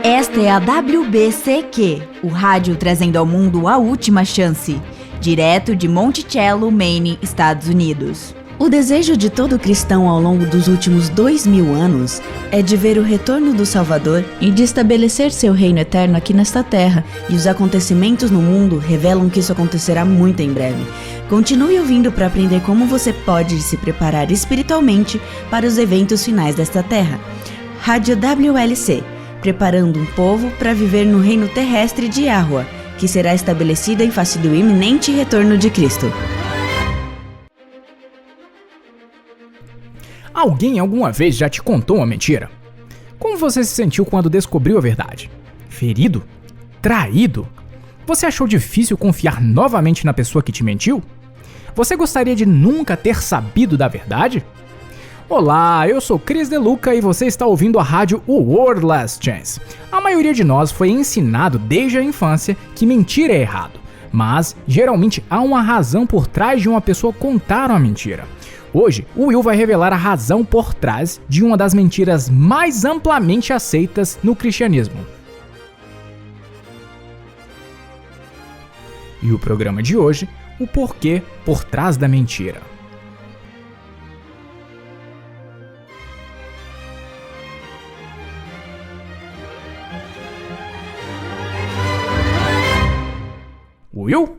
Esta é a WBCQ, o rádio trazendo ao mundo a última chance, direto de Monticello, Maine, Estados Unidos. O desejo de todo cristão ao longo dos últimos 2000 anos é de ver o retorno do Salvador e de estabelecer seu reino eterno aqui nesta terra, e os acontecimentos no mundo revelam que isso acontecerá muito em breve. Continue ouvindo para aprender como você pode se preparar espiritualmente para os eventos finais desta terra. Rádio WLC, preparando um povo para viver no reino terrestre de Yahweh, que será estabelecido em face do iminente retorno de Cristo. Alguém alguma vez já te contou uma mentira? Como você se sentiu quando descobriu a verdade? Ferido? Traído? Você achou difícil confiar novamente na pessoa que te mentiu? Você gostaria de nunca ter sabido da verdade? Olá, eu sou Cris De Luca e você está ouvindo a rádio World Last Chance. A maioria de nós foi ensinado desde a infância que mentir é errado, mas geralmente há uma razão por trás de uma pessoa contar uma mentira. Hoje, o Will vai revelar a razão por trás de uma das mentiras mais amplamente aceitas no cristianismo. E o programa de hoje, o porquê por trás da mentira. Will?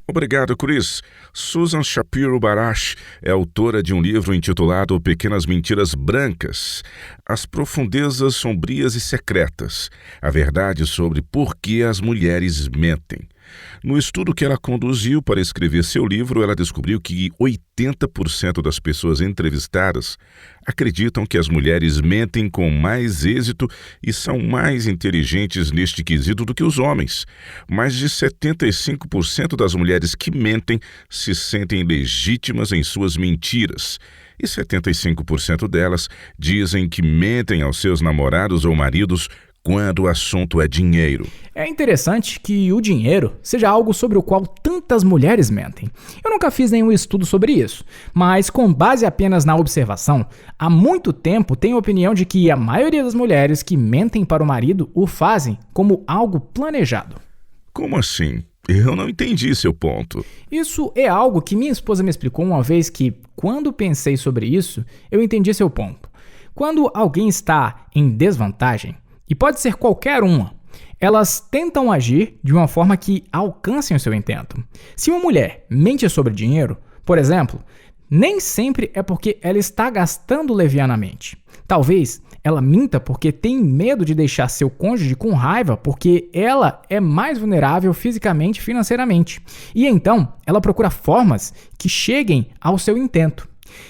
Obrigado, Chris. Susan Shapiro Barash é autora de um livro intitulado Pequenas Mentiras Brancas, As Profundezas Sombrias e Secretas, a verdade sobre por que as mulheres mentem. No estudo que ela conduziu para escrever seu livro, ela descobriu que 80% das pessoas entrevistadas acreditam que as mulheres mentem com mais êxito e são mais inteligentes neste quesito do que os homens. Mais de 75% das mulheres que mentem se sentem legítimas em suas mentiras. E 75% delas dizem que mentem aos seus namorados ou maridos quando o assunto é dinheiro. É interessante que o dinheiro seja algo sobre o qual tantas mulheres mentem. Eu nunca fiz nenhum estudo sobre isso, mas com base apenas na observação, há muito tempo tenho a opinião de que a maioria das mulheres que mentem para o marido o fazem como algo planejado. Como assim? Eu não entendi seu ponto. Isso é algo que minha esposa me explicou uma vez que, quando pensei sobre isso, eu entendi seu ponto. Quando alguém está em desvantagem, e pode ser qualquer uma, elas tentam agir de uma forma que alcancem o seu intento. Se uma mulher mente sobre dinheiro, por exemplo, nem sempre é porque ela está gastando levianamente. Talvez ela minta porque tem medo de deixar seu cônjuge com raiva porque ela é mais vulnerável fisicamente e financeiramente. E então ela procura formas que cheguem ao seu intento.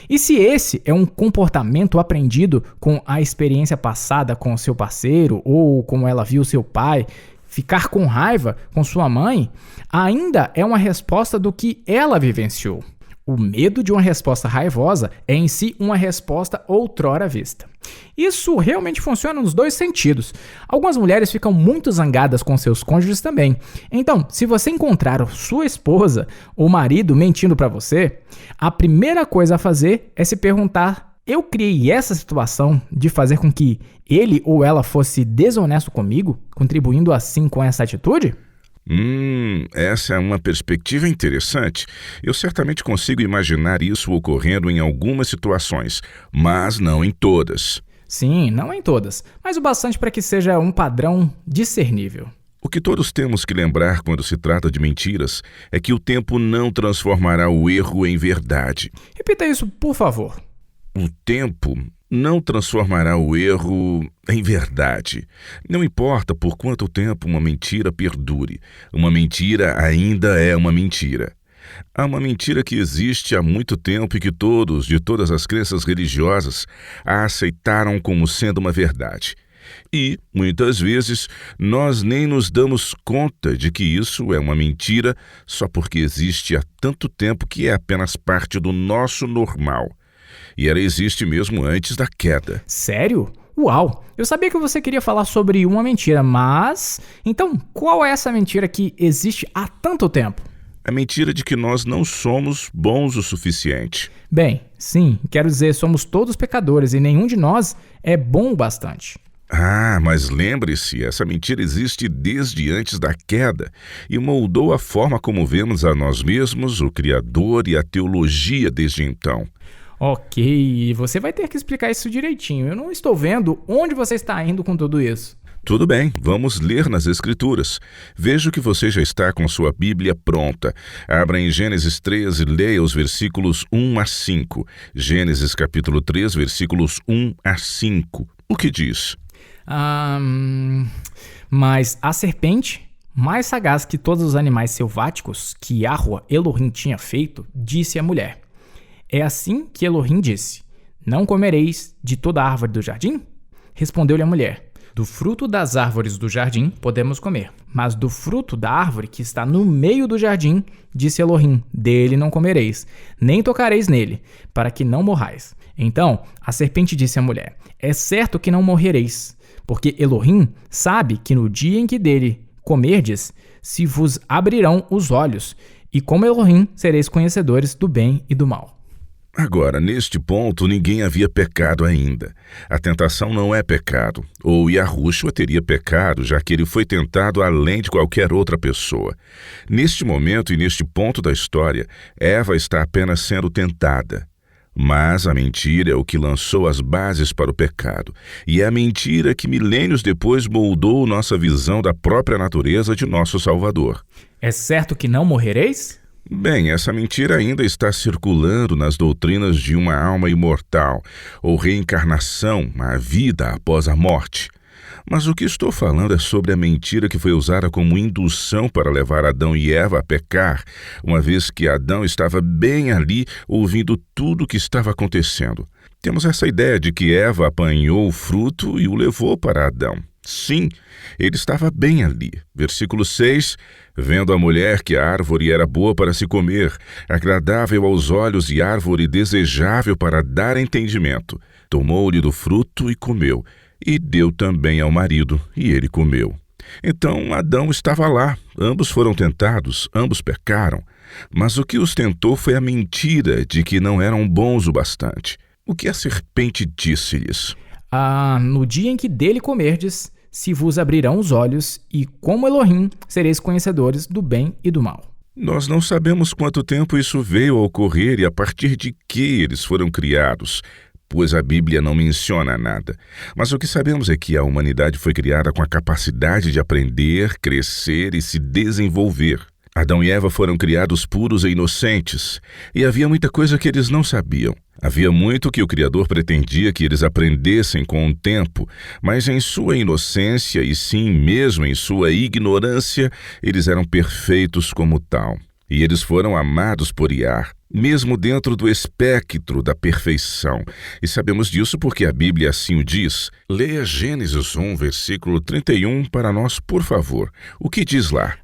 E se esse é um comportamento aprendido com a experiência passada com o seu parceiro, ou como ela viu seu pai ficar com raiva com sua mãe, ainda é uma resposta do que ela vivenciou. O medo de uma resposta raivosa é em si uma resposta outrora vista. Isso realmente funciona nos dois sentidos. Algumas mulheres ficam muito zangadas com seus cônjuges também. Então, se você encontrar sua esposa ou marido mentindo para você, a primeira coisa a fazer é se perguntar: eu criei essa situação de fazer com que ele ou ela fosse desonesto comigo, contribuindo assim com essa atitude? Essa é uma perspectiva interessante. Eu certamente consigo imaginar isso ocorrendo em algumas situações, mas não em todas. Sim, não em todas, mas o bastante para que seja um padrão discernível. O que todos temos que lembrar quando se trata de mentiras é que o tempo não transformará o erro em verdade. Repita isso, por favor. O tempo não transformará o erro em verdade. Não importa por quanto tempo uma mentira perdure, uma mentira ainda é uma mentira. Há uma mentira que existe há muito tempo e que todos, de todas as crenças religiosas, a aceitaram como sendo uma verdade. E, muitas vezes, nós nem nos damos conta de que isso é uma mentira só porque existe há tanto tempo que é apenas parte do nosso normal. E ela existe mesmo antes da queda. Sério? Uau! Eu sabia que você queria falar sobre uma mentira, mas... Então, qual é essa mentira que existe há tanto tempo? A mentira de que nós não somos bons o suficiente. Bem, sim, quero dizer, somos todos pecadores e nenhum de nós é bom o bastante. Mas lembre-se, essa mentira existe desde antes da queda e moldou a forma como vemos a nós mesmos, o Criador e a teologia desde então. Ok, você vai ter que explicar isso direitinho. Eu não estou vendo onde você está indo com tudo isso. Tudo bem, vamos ler nas Escrituras. Vejo que você já está com sua Bíblia pronta. Abra em Gênesis 3 e leia os versículos 1 a 5. Gênesis capítulo 3, versículos 1 a 5. O que diz? Mas a serpente, mais sagaz que todos os animais selváticos que Yahweh Elohim tinha feito, disse à mulher: É assim que Elohim disse: Não comereis de toda a árvore do jardim? Respondeu-lhe a mulher: Do fruto das árvores do jardim podemos comer, mas do fruto da árvore que está no meio do jardim, disse Elohim, dele não comereis, nem tocareis nele, para que não morrais. Então a serpente disse à mulher: É certo que não morrereis, porque Elohim sabe que no dia em que dele comerdes, se vos abrirão os olhos, e como Elohim sereis conhecedores do bem e do mal. Agora, neste ponto, ninguém havia pecado ainda. A tentação não é pecado, ou Yahushua teria pecado, já que ele foi tentado além de qualquer outra pessoa. Neste momento e neste ponto da história, Eva está apenas sendo tentada. Mas a mentira é o que lançou as bases para o pecado, e é a mentira que milênios depois moldou nossa visão da própria natureza de nosso Salvador. É certo que não morrereis? Bem, essa mentira ainda está circulando nas doutrinas de uma alma imortal, ou reencarnação, a vida após a morte. Mas o que estou falando é sobre a mentira que foi usada como indução para levar Adão e Eva a pecar, uma vez que Adão estava bem ali ouvindo tudo o que estava acontecendo. Temos essa ideia de que Eva apanhou o fruto e o levou para Adão. Sim, ele estava bem ali. Versículo 6, vendo a mulher que a árvore era boa para se comer, agradável aos olhos e árvore desejável para dar entendimento, tomou-lhe do fruto e comeu, e deu também ao marido, e ele comeu. Então Adão estava lá, ambos foram tentados, ambos pecaram, mas o que os tentou foi a mentira de que não eram bons o bastante. O que a serpente disse-lhes? No dia em que dele comerdes, se vos abrirão os olhos, e como Elohim sereis conhecedores do bem e do mal. Nós não sabemos quanto tempo isso veio a ocorrer e a partir de que eles foram criados, pois a Bíblia não menciona nada. Mas o que sabemos é que a humanidade foi criada com a capacidade de aprender, crescer e se desenvolver. Adão e Eva foram criados puros e inocentes, e havia muita coisa que eles não sabiam. Havia muito que o Criador pretendia que eles aprendessem com o tempo, mas em sua inocência e sim mesmo em sua ignorância, eles eram perfeitos como tal. E eles foram amados por Yah, mesmo dentro do espectro da perfeição. E sabemos disso porque a Bíblia assim o diz. Leia Gênesis 1, versículo 31 para nós, por favor. O que diz lá?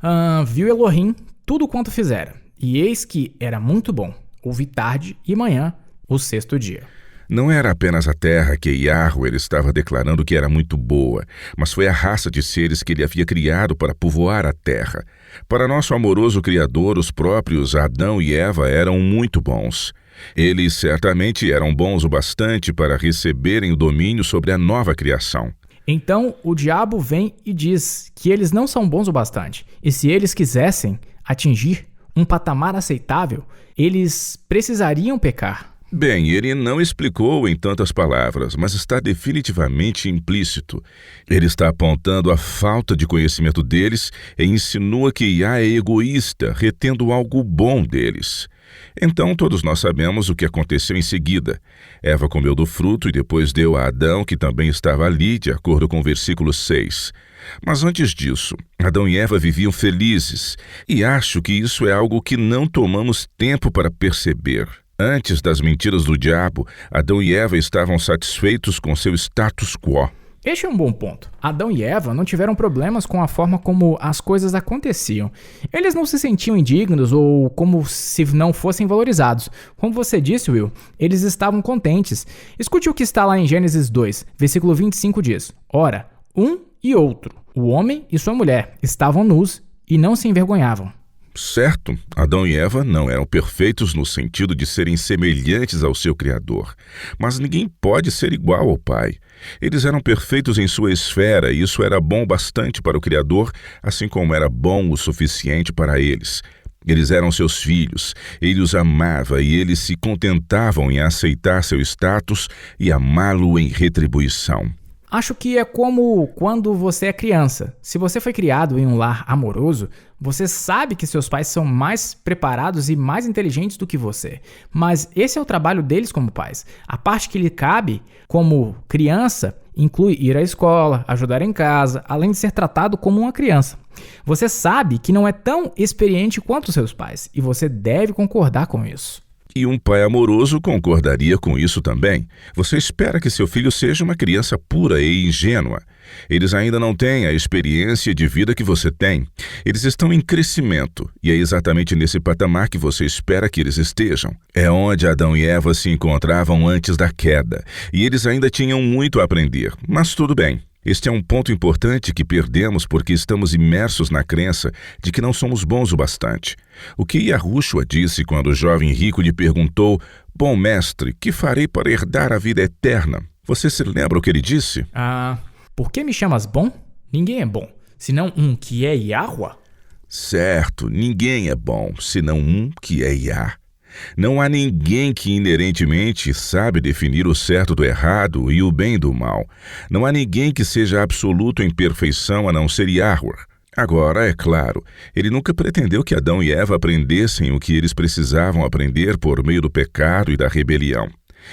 Viu Elohim tudo quanto fizera, e eis que era muito bom. Houve tarde e manhã, o sexto dia. Não era apenas a terra que Yahweh estava declarando que era muito boa, mas foi a raça de seres que ele havia criado para povoar a terra. Para nosso amoroso Criador, os próprios Adão e Eva eram muito bons. Eles certamente eram bons o bastante para receberem o domínio sobre a nova criação. Então o diabo vem e diz que eles não são bons o bastante, e se eles quisessem atingir um patamar aceitável, eles precisariam pecar. Bem, ele não explicou em tantas palavras, mas está definitivamente implícito. Ele está apontando a falta de conhecimento deles e insinua que Yah é egoísta, retendo algo bom deles. Então todos nós sabemos o que aconteceu em seguida. Eva comeu do fruto e depois deu a Adão, que também estava ali, de acordo com o versículo 6. Mas antes disso, Adão e Eva viviam felizes, e acho que isso é algo que não tomamos tempo para perceber. Antes das mentiras do diabo, Adão e Eva estavam satisfeitos com seu status quo. Este é um bom ponto. Adão e Eva não tiveram problemas com a forma como as coisas aconteciam. Eles não se sentiam indignos ou como se não fossem valorizados. Como você disse, Will, eles estavam contentes. Escute o que está lá em Gênesis 2, versículo 25 diz: Ora, um e outro, o homem e sua mulher, estavam nus e não se envergonhavam. Certo, Adão e Eva não eram perfeitos no sentido de serem semelhantes ao seu Criador, mas ninguém pode ser igual ao Pai. Eles eram perfeitos em sua esfera e isso era bom bastante para o Criador, assim como era bom o suficiente para eles. Eles eram seus filhos, ele os amava e eles se contentavam em aceitar seu status e amá-lo em retribuição. Acho que é como quando você é criança. Se você foi criado em um lar amoroso, você sabe que seus pais são mais preparados e mais inteligentes do que você. Mas esse é o trabalho deles como pais. A parte que lhe cabe como criança inclui ir à escola, ajudar em casa, além de ser tratado como uma criança. Você sabe que não é tão experiente quanto seus pais e você deve concordar com isso. E um pai amoroso concordaria com isso também. Você espera que seu filho seja uma criança pura e ingênua. Eles ainda não têm a experiência de vida que você tem. Eles estão em crescimento, e é exatamente nesse patamar que você espera que eles estejam. É onde Adão e Eva se encontravam antes da queda, e eles ainda tinham muito a aprender, mas tudo bem. Este é um ponto importante que perdemos porque estamos imersos na crença de que não somos bons o bastante. O que Yahushua disse quando o jovem rico lhe perguntou: "Bom mestre, que farei para herdar a vida eterna?" Você se lembra o que ele disse? Por que me chamas bom? Ninguém é bom, senão um que é Yahuwah. Certo, ninguém é bom, senão um que é Yah. Não há ninguém que inerentemente sabe definir o certo do errado e o bem do mal. Não há ninguém que seja absoluto em perfeição a não ser Yahuwah. Agora, é claro, ele nunca pretendeu que Adão e Eva aprendessem o que eles precisavam aprender por meio do pecado e da rebelião.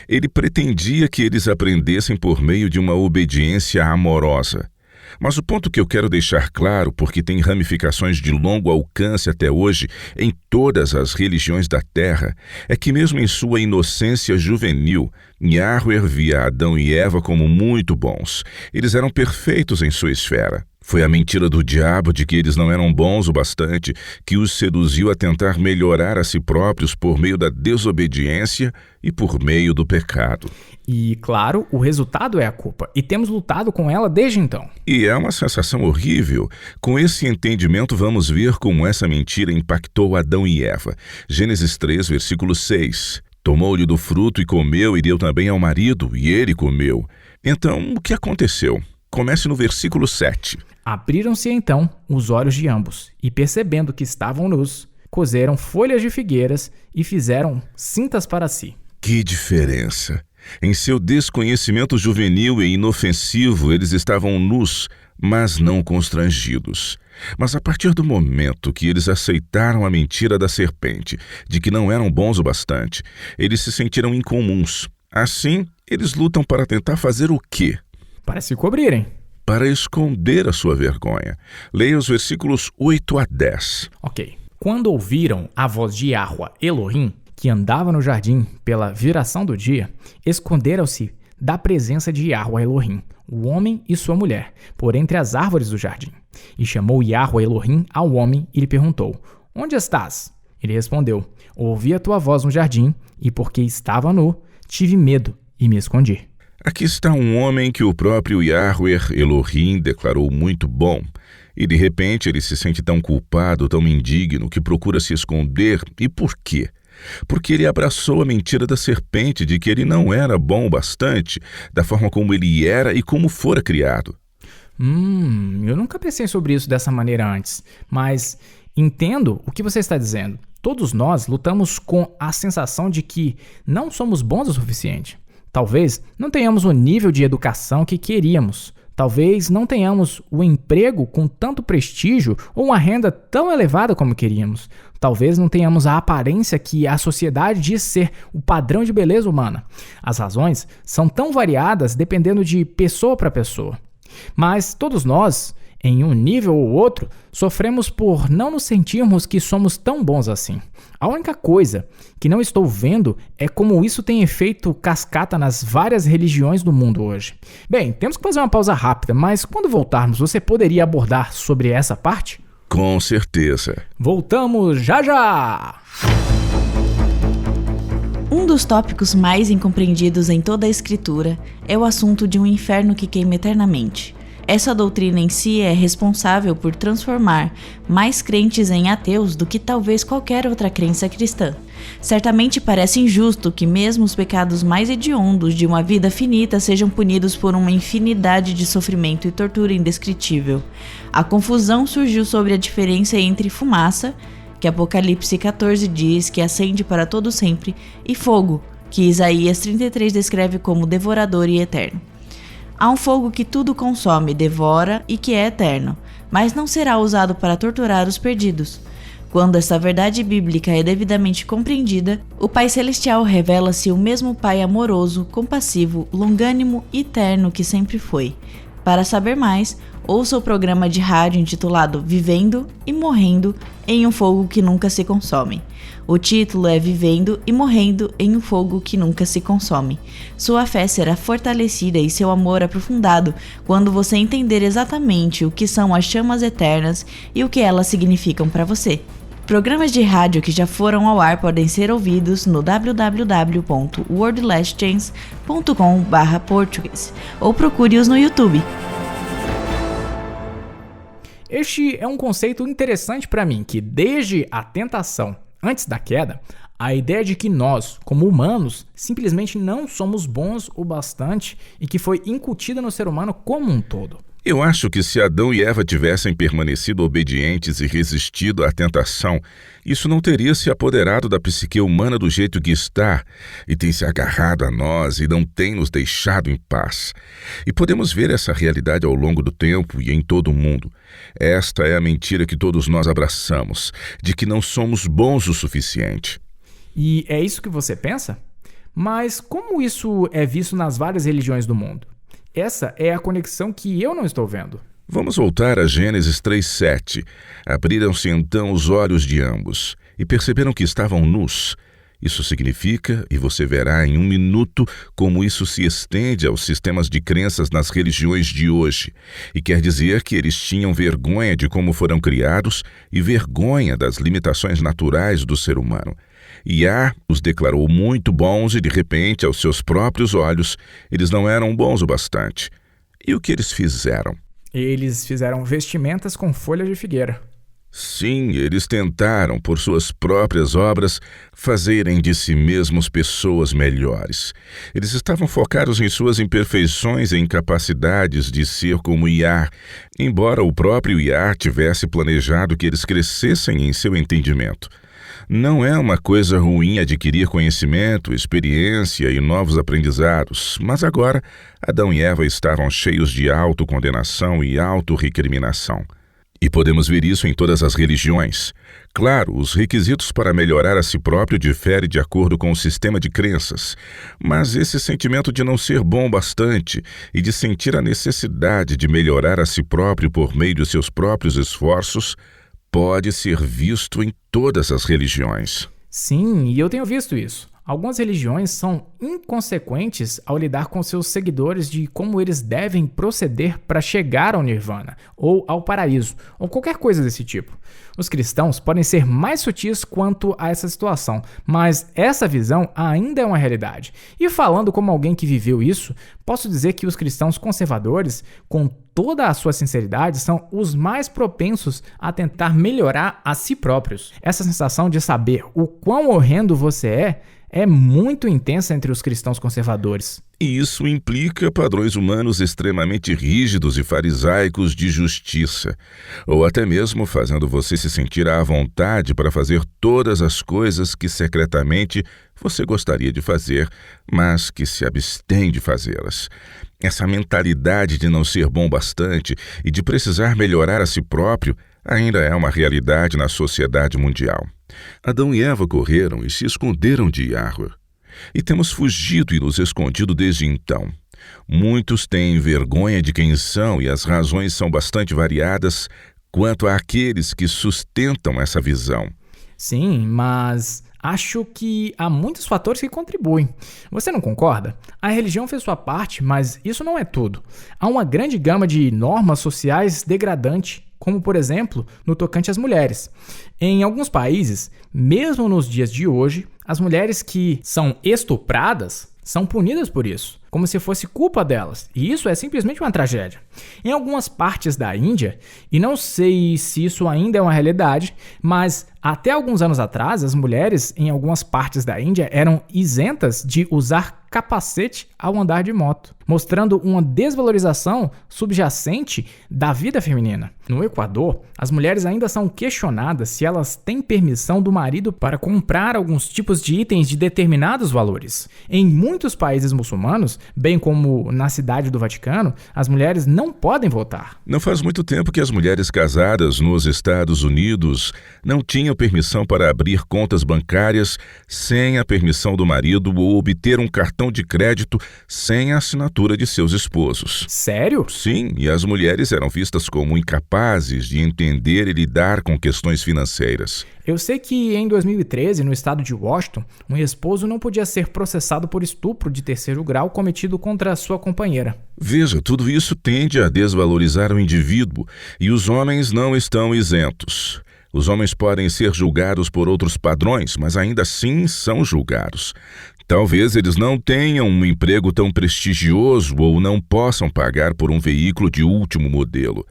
Ele pretendia que eles aprendessem por meio de uma obediência amorosa. Mas o ponto que eu quero deixar claro, porque tem ramificações de longo alcance até hoje em todas as religiões da Terra, é que mesmo em sua inocência juvenil, Yahuwah via Adão e Eva como muito bons. Eles eram perfeitos em sua esfera. Foi a mentira do diabo de que eles não eram bons o bastante que os seduziu a tentar melhorar a si próprios por meio da desobediência e por meio do pecado. E, claro, o resultado é a culpa, e temos lutado com ela desde então. E é uma sensação horrível. Com esse entendimento, vamos ver como essa mentira impactou Adão e Eva. Gênesis 3, versículo 6. Tomou-lhe do fruto e comeu, e deu também ao marido, e ele comeu. Então, o que aconteceu? Comece no versículo 7. Abriram-se então os olhos de ambos, e percebendo que estavam nus, coseram folhas de figueiras e fizeram cintas para si. Que diferença! Em seu desconhecimento juvenil e inofensivo, eles estavam nus, mas não constrangidos. Mas a partir do momento que eles aceitaram a mentira da serpente, de que não eram bons o bastante, eles se sentiram incomuns. Assim, eles lutam para tentar fazer o quê? Para se cobrirem. Para esconder a sua vergonha. Leia os versículos 8 a 10. Ok. Quando ouviram a voz de Yahuwah Elohim, que andava no jardim pela viração do dia, esconderam-se da presença de Yahuwah Elohim, o homem e sua mulher, por entre as árvores do jardim. E chamou Yahuwah Elohim ao homem e lhe perguntou: "Onde estás?" Ele respondeu: "Ouvi a tua voz no jardim, e porque estava nu, tive medo e me escondi." Aqui está um homem que o próprio Yahuwah Elohim declarou muito bom. E de repente ele se sente tão culpado, tão indigno, que procura se esconder. E por quê? Porque ele abraçou a mentira da serpente de que ele não era bom o bastante, da forma como ele era e como fora criado. Eu nunca pensei sobre isso dessa maneira antes, mas entendo o que você está dizendo. Todos nós lutamos com a sensação de que não somos bons o suficiente. Talvez não tenhamos o nível de educação que queríamos. Talvez não tenhamos o emprego com tanto prestígio ou uma renda tão elevada como queríamos. Talvez não tenhamos a aparência que a sociedade diz ser o padrão de beleza humana. As razões são tão variadas dependendo de pessoa para pessoa. Mas todos nós, em um nível ou outro, sofremos por não nos sentirmos que somos tão bons assim. A única coisa que não estou vendo é como isso tem efeito cascata nas várias religiões do mundo hoje. Bem, temos que fazer uma pausa rápida, mas quando voltarmos, você poderia abordar sobre essa parte? Com certeza. Voltamos já já! Um dos tópicos mais incompreendidos em toda a escritura é o assunto de um inferno que queima eternamente. Essa doutrina em si é responsável por transformar mais crentes em ateus do que talvez qualquer outra crença cristã. Certamente parece injusto que mesmo os pecados mais hediondos de uma vida finita sejam punidos por uma infinidade de sofrimento e tortura indescritível. A confusão surgiu sobre a diferença entre fumaça, que Apocalipse 14 diz que acende para todo sempre, e fogo, que Isaías 33 descreve como devorador e eterno. Há um fogo que tudo consome, devora e que é eterno, mas não será usado para torturar os perdidos. Quando essa verdade bíblica é devidamente compreendida, o Pai Celestial revela-se o mesmo Pai amoroso, compassivo, longânimo e terno que sempre foi. Para saber mais, ouça o programa de rádio intitulado Vivendo e Morrendo em um Fogo que Nunca se Consome. O título é Vivendo e Morrendo em um Fogo que Nunca se Consome. Sua fé será fortalecida e seu amor aprofundado quando você entender exatamente o que são as chamas eternas e o que elas significam para você. Programas de rádio que já foram ao ar podem ser ouvidos no www.worldlastchance.com/português ou procure-os no YouTube. Este é um conceito interessante para mim, que desde a tentação, antes da queda, a ideia de que nós, como humanos, simplesmente não somos bons o bastante e que foi incutida no ser humano como um todo. Eu acho que se Adão e Eva tivessem permanecido obedientes e resistido à tentação, isso não teria se apoderado da psique humana do jeito que está, e tem se agarrado a nós e não tem nos deixado em paz. E podemos ver essa realidade ao longo do tempo e em todo o mundo. Esta é a mentira que todos nós abraçamos, de que não somos bons o suficiente. E é isso que você pensa? Mas como isso é visto nas várias religiões do mundo? Essa é a conexão que eu não estou vendo. Vamos voltar a Gênesis 3:7. Abriram-se então os olhos de ambos e perceberam que estavam nus. Isso significa, e você verá em um minuto, como isso se estende aos sistemas de crenças nas religiões de hoje. E quer dizer que eles tinham vergonha de como foram criados e vergonha das limitações naturais do ser humano. Iá os declarou muito bons e, de repente, aos seus próprios olhos, eles não eram bons o bastante. E o que eles fizeram? Eles fizeram vestimentas com folhas de figueira. Sim, eles tentaram, por suas próprias obras, fazerem de si mesmos pessoas melhores. Eles estavam focados em suas imperfeições e incapacidades de ser como Iá, embora o próprio Iá tivesse planejado que eles crescessem em seu entendimento. Não é uma coisa ruim adquirir conhecimento, experiência e novos aprendizados, mas agora Adão e Eva estavam cheios de autocondenação e autorrecriminação. E podemos ver isso em todas as religiões. Claro, os requisitos para melhorar a si próprio diferem de acordo com o sistema de crenças, mas esse sentimento de não ser bom bastante e de sentir a necessidade de melhorar a si próprio por meio de seus próprios esforços pode ser visto em todas as religiões. Sim, e eu tenho visto isso. Algumas religiões são inconsequentes ao lidar com seus seguidores de como eles devem proceder para chegar ao nirvana, ou ao paraíso, ou qualquer coisa desse tipo. Os cristãos podem ser mais sutis quanto a essa situação, mas essa visão ainda é uma realidade. E falando como alguém que viveu isso, posso dizer que os cristãos conservadores, com toda a sua sinceridade, são os mais propensos a tentar melhorar a si próprios. Essa sensação de saber o quão horrendo você é muito intensa entre os cristãos conservadores. E isso implica padrões humanos extremamente rígidos e farisaicos de justiça, ou até mesmo fazendo você se sentir à vontade para fazer todas as coisas que secretamente você gostaria de fazer, mas que se abstém de fazê-las. Essa mentalidade de não ser bom bastante e de precisar melhorar a si próprio ainda é uma realidade na sociedade mundial. Adão e Eva correram e se esconderam de Yahweh. E temos fugido e nos escondido desde então. Muitos têm vergonha de quem são e as razões são bastante variadas quanto àqueles que sustentam essa visão. Sim, mas acho que há muitos fatores que contribuem. Você não concorda? A religião fez sua parte, mas isso não é tudo. Há uma grande gama de normas sociais degradantes, como, por exemplo, no tocante às mulheres. Em alguns países, mesmo nos dias de hoje, as mulheres que são estupradas são punidas por isso. como se fosse culpa delas, e isso é simplesmente uma tragédia. Em algumas partes da Índia, e não sei se isso ainda é uma realidade, mas até alguns anos atrás, as mulheres em algumas partes da Índia eram isentas de usar capacete ao andar de moto, mostrando uma desvalorização subjacente da vida feminina. No Equador, as mulheres ainda são questionadas se elas têm permissão do marido para comprar alguns tipos de itens de determinados valores. Em muitos países muçulmanos, bem como na cidade do Vaticano, as mulheres não podem votar. Não faz muito tempo que as mulheres casadas nos Estados Unidos não tinham permissão para abrir contas bancárias sem a permissão do marido ou obter um cartão de crédito sem a assinatura de seus esposos. Sério? Sim, e as mulheres eram vistas como incapazes de entender e lidar com questões financeiras. Eu sei que em 2013, no estado de Washington, um esposo não podia ser processado por estupro de terceiro grau cometido contra sua companheira. Veja, tudo isso tende a desvalorizar o indivíduo e os homens não estão isentos. Os homens podem ser julgados por outros padrões, mas ainda assim são julgados. Talvez eles não tenham um emprego tão prestigioso ou não possam pagar por um veículo de último modelo.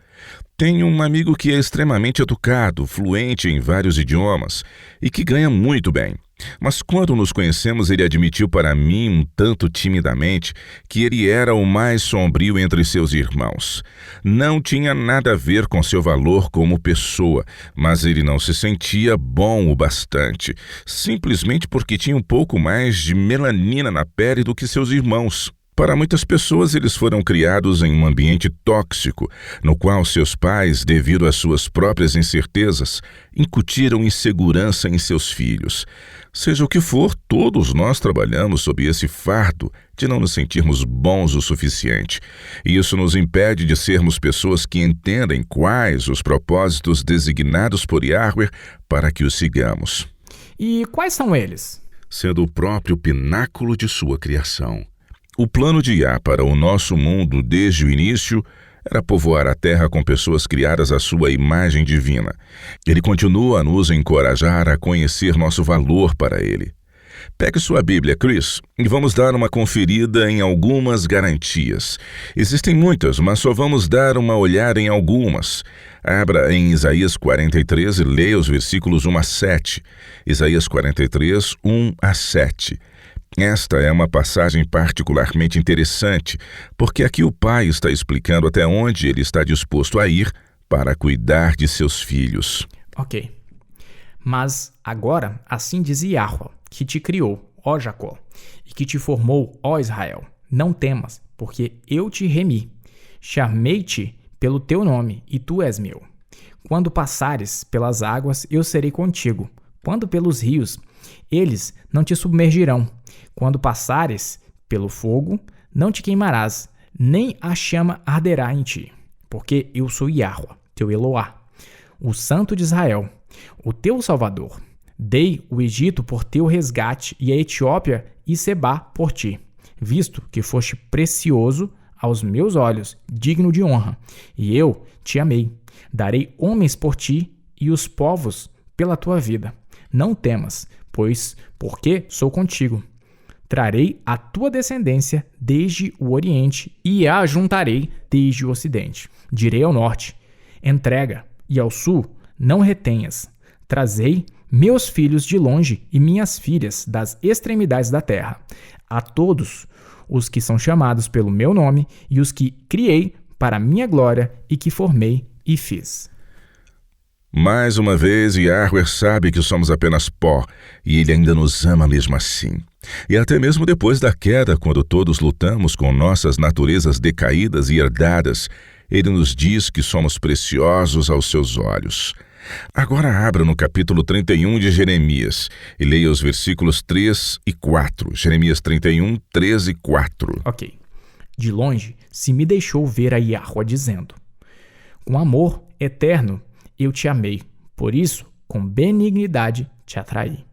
Tenho um amigo que é extremamente educado, fluente em vários idiomas e que ganha muito bem. Mas quando nos conhecemos, ele admitiu para mim, um tanto timidamente, que ele era o mais sombrio entre seus irmãos. Não tinha nada a ver com seu valor como pessoa, mas ele não se sentia bom o bastante, simplesmente porque tinha um pouco mais de melanina na pele do que seus irmãos. Para muitas pessoas, eles foram criados em um ambiente tóxico, no qual seus pais, devido às suas próprias incertezas, incutiram insegurança em seus filhos. Seja o que for, todos nós trabalhamos sob esse fardo de não nos sentirmos bons o suficiente. E isso nos impede de sermos pessoas que entendem quais os propósitos designados por Yahweh para que os sigamos. E quais são eles? Sendo o próprio pináculo de sua criação. O plano de Yah para o nosso mundo desde o início era povoar a terra com pessoas criadas à sua imagem divina. Ele continua a nos encorajar a conhecer nosso valor para ele. Pegue sua Bíblia, Chris, e vamos dar uma conferida em algumas garantias. Existem muitas, mas só vamos dar uma olhada em algumas. Abra em Isaías 43 e leia os versículos 1 a 7. Isaías 43, 1 a 7. Esta é uma passagem particularmente interessante, porque aqui o pai está explicando até onde ele está disposto a ir para cuidar de seus filhos. Ok. Mas agora, assim diz Yahweh, que te criou, ó Jacó, e que te formou, ó Israel. Não temas, porque eu te remi. Chamei-te pelo teu nome, e tu és meu. Quando passares pelas águas, eu serei contigo. Quando pelos rios, eles não te submergirão. Quando passares pelo fogo, não te queimarás, nem a chama arderá em ti. Porque eu sou Yahweh, teu Eloá, o Santo de Israel, o teu Salvador. Dei o Egito por teu resgate e a Etiópia e Sebá por ti, visto que foste precioso aos meus olhos, digno de honra, e eu te amei. Darei homens por ti e os povos pela tua vida. Não temas, porque sou contigo. Trarei a tua descendência desde o Oriente e a ajuntarei desde o Ocidente. Direi ao norte, entrega, e ao sul, não retenhas. Trazei meus filhos de longe e minhas filhas das extremidades da terra. A todos os que são chamados pelo meu nome e os que criei para a minha glória e que formei e fiz. Mais uma vez, Yahweh sabe que somos apenas pó, e Ele ainda nos ama mesmo assim. E até mesmo depois da queda, quando todos lutamos com nossas naturezas decaídas e herdadas, Ele nos diz que somos preciosos aos seus olhos. Agora abra no capítulo 31 de Jeremias e leia os versículos 3 e 4. Jeremias 31, 3 e 4. Ok. De longe se me deixou ver a Yahweh dizendo: com amor eterno eu te amei, por isso, com benignidade te atraí.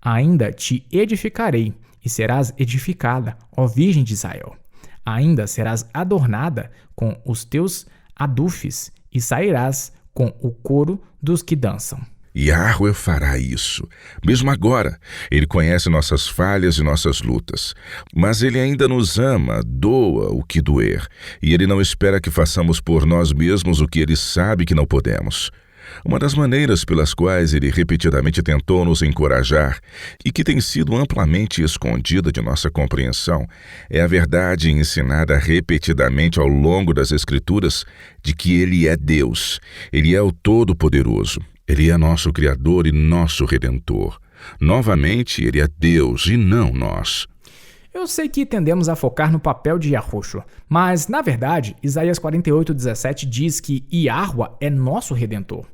Ainda te edificarei, e serás edificada, ó Virgem de Israel. Ainda serás adornada com os teus adufes, e sairás com o coro dos que dançam. Yahweh fará isso. Mesmo agora, Ele conhece nossas falhas e nossas lutas. Mas Ele ainda nos ama, doa o que doer. E Ele não espera que façamos por nós mesmos o que Ele sabe que não podemos. Uma das maneiras pelas quais Ele repetidamente tentou nos encorajar e que tem sido amplamente escondida de nossa compreensão é a verdade ensinada repetidamente ao longo das Escrituras de que Ele é Deus, Ele é o Todo-Poderoso, Ele é nosso Criador e nosso Redentor. Novamente, Ele é Deus e não nós. Eu sei que tendemos a focar no papel de Yahushua, mas, na verdade, Isaías 48:17 diz que Yahweh é nosso Redentor.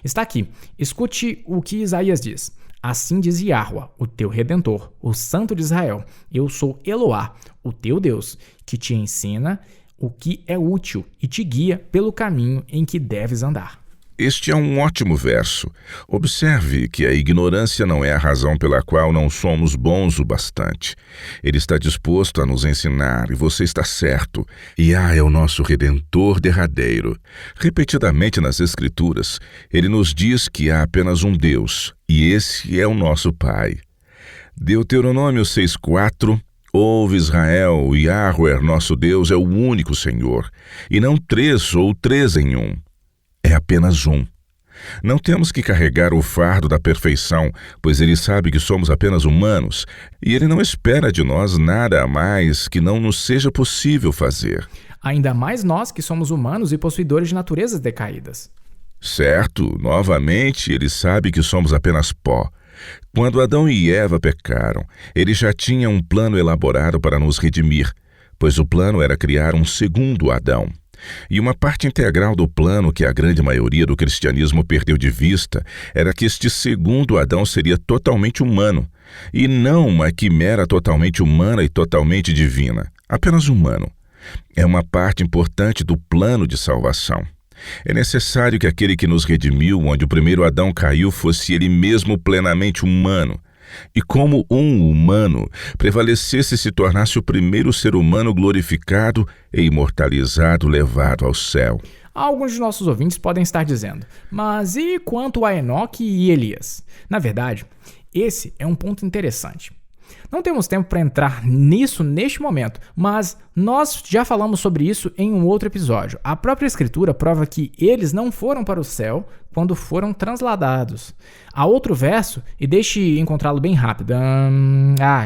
Está aqui, escute o que Isaías diz. Assim diz Yahweh, o teu Redentor, o Santo de Israel. Eu sou Eloá, o teu Deus, que te ensina o que é útil e te guia pelo caminho em que deves andar. Este é um ótimo verso. Observe que a ignorância não é a razão pela qual não somos bons o bastante. Ele está disposto a nos ensinar, e você está certo. Yah é o nosso Redentor derradeiro. Repetidamente nas Escrituras, ele nos diz que há apenas um Deus, e esse é o nosso Pai. Deuteronômio 6:4. Ouve Israel, Yahweh, nosso Deus, é o único Senhor, e não três ou três em um. É apenas um. Não temos que carregar o fardo da perfeição, pois Ele sabe que somos apenas humanos, e Ele não espera de nós nada a mais que não nos seja possível fazer. Ainda mais nós que somos humanos e possuidores de naturezas decaídas. Certo, novamente, Ele sabe que somos apenas pó. Quando Adão e Eva pecaram, Ele já tinha um plano elaborado para nos redimir, pois o plano era criar um segundo Adão. E uma parte integral do plano que a grande maioria do cristianismo perdeu de vista era que este segundo Adão seria totalmente humano, e não uma quimera totalmente humana e totalmente divina, apenas humano. É uma parte importante do plano de salvação. É necessário que aquele que nos redimiu, onde o primeiro Adão caiu, fosse ele mesmo plenamente humano. E como um humano, prevalecesse e se tornasse o primeiro ser humano glorificado e imortalizado, levado ao céu. Alguns de nossos ouvintes podem estar dizendo, mas e quanto a Enoque e Elias? Na verdade, esse é um ponto interessante. Não temos tempo para entrar nisso neste momento, mas nós já falamos sobre isso em um outro episódio. A própria Escritura prova que eles não foram para o céu quando foram transladados. Há outro verso, e deixe encontrá-lo bem rápido.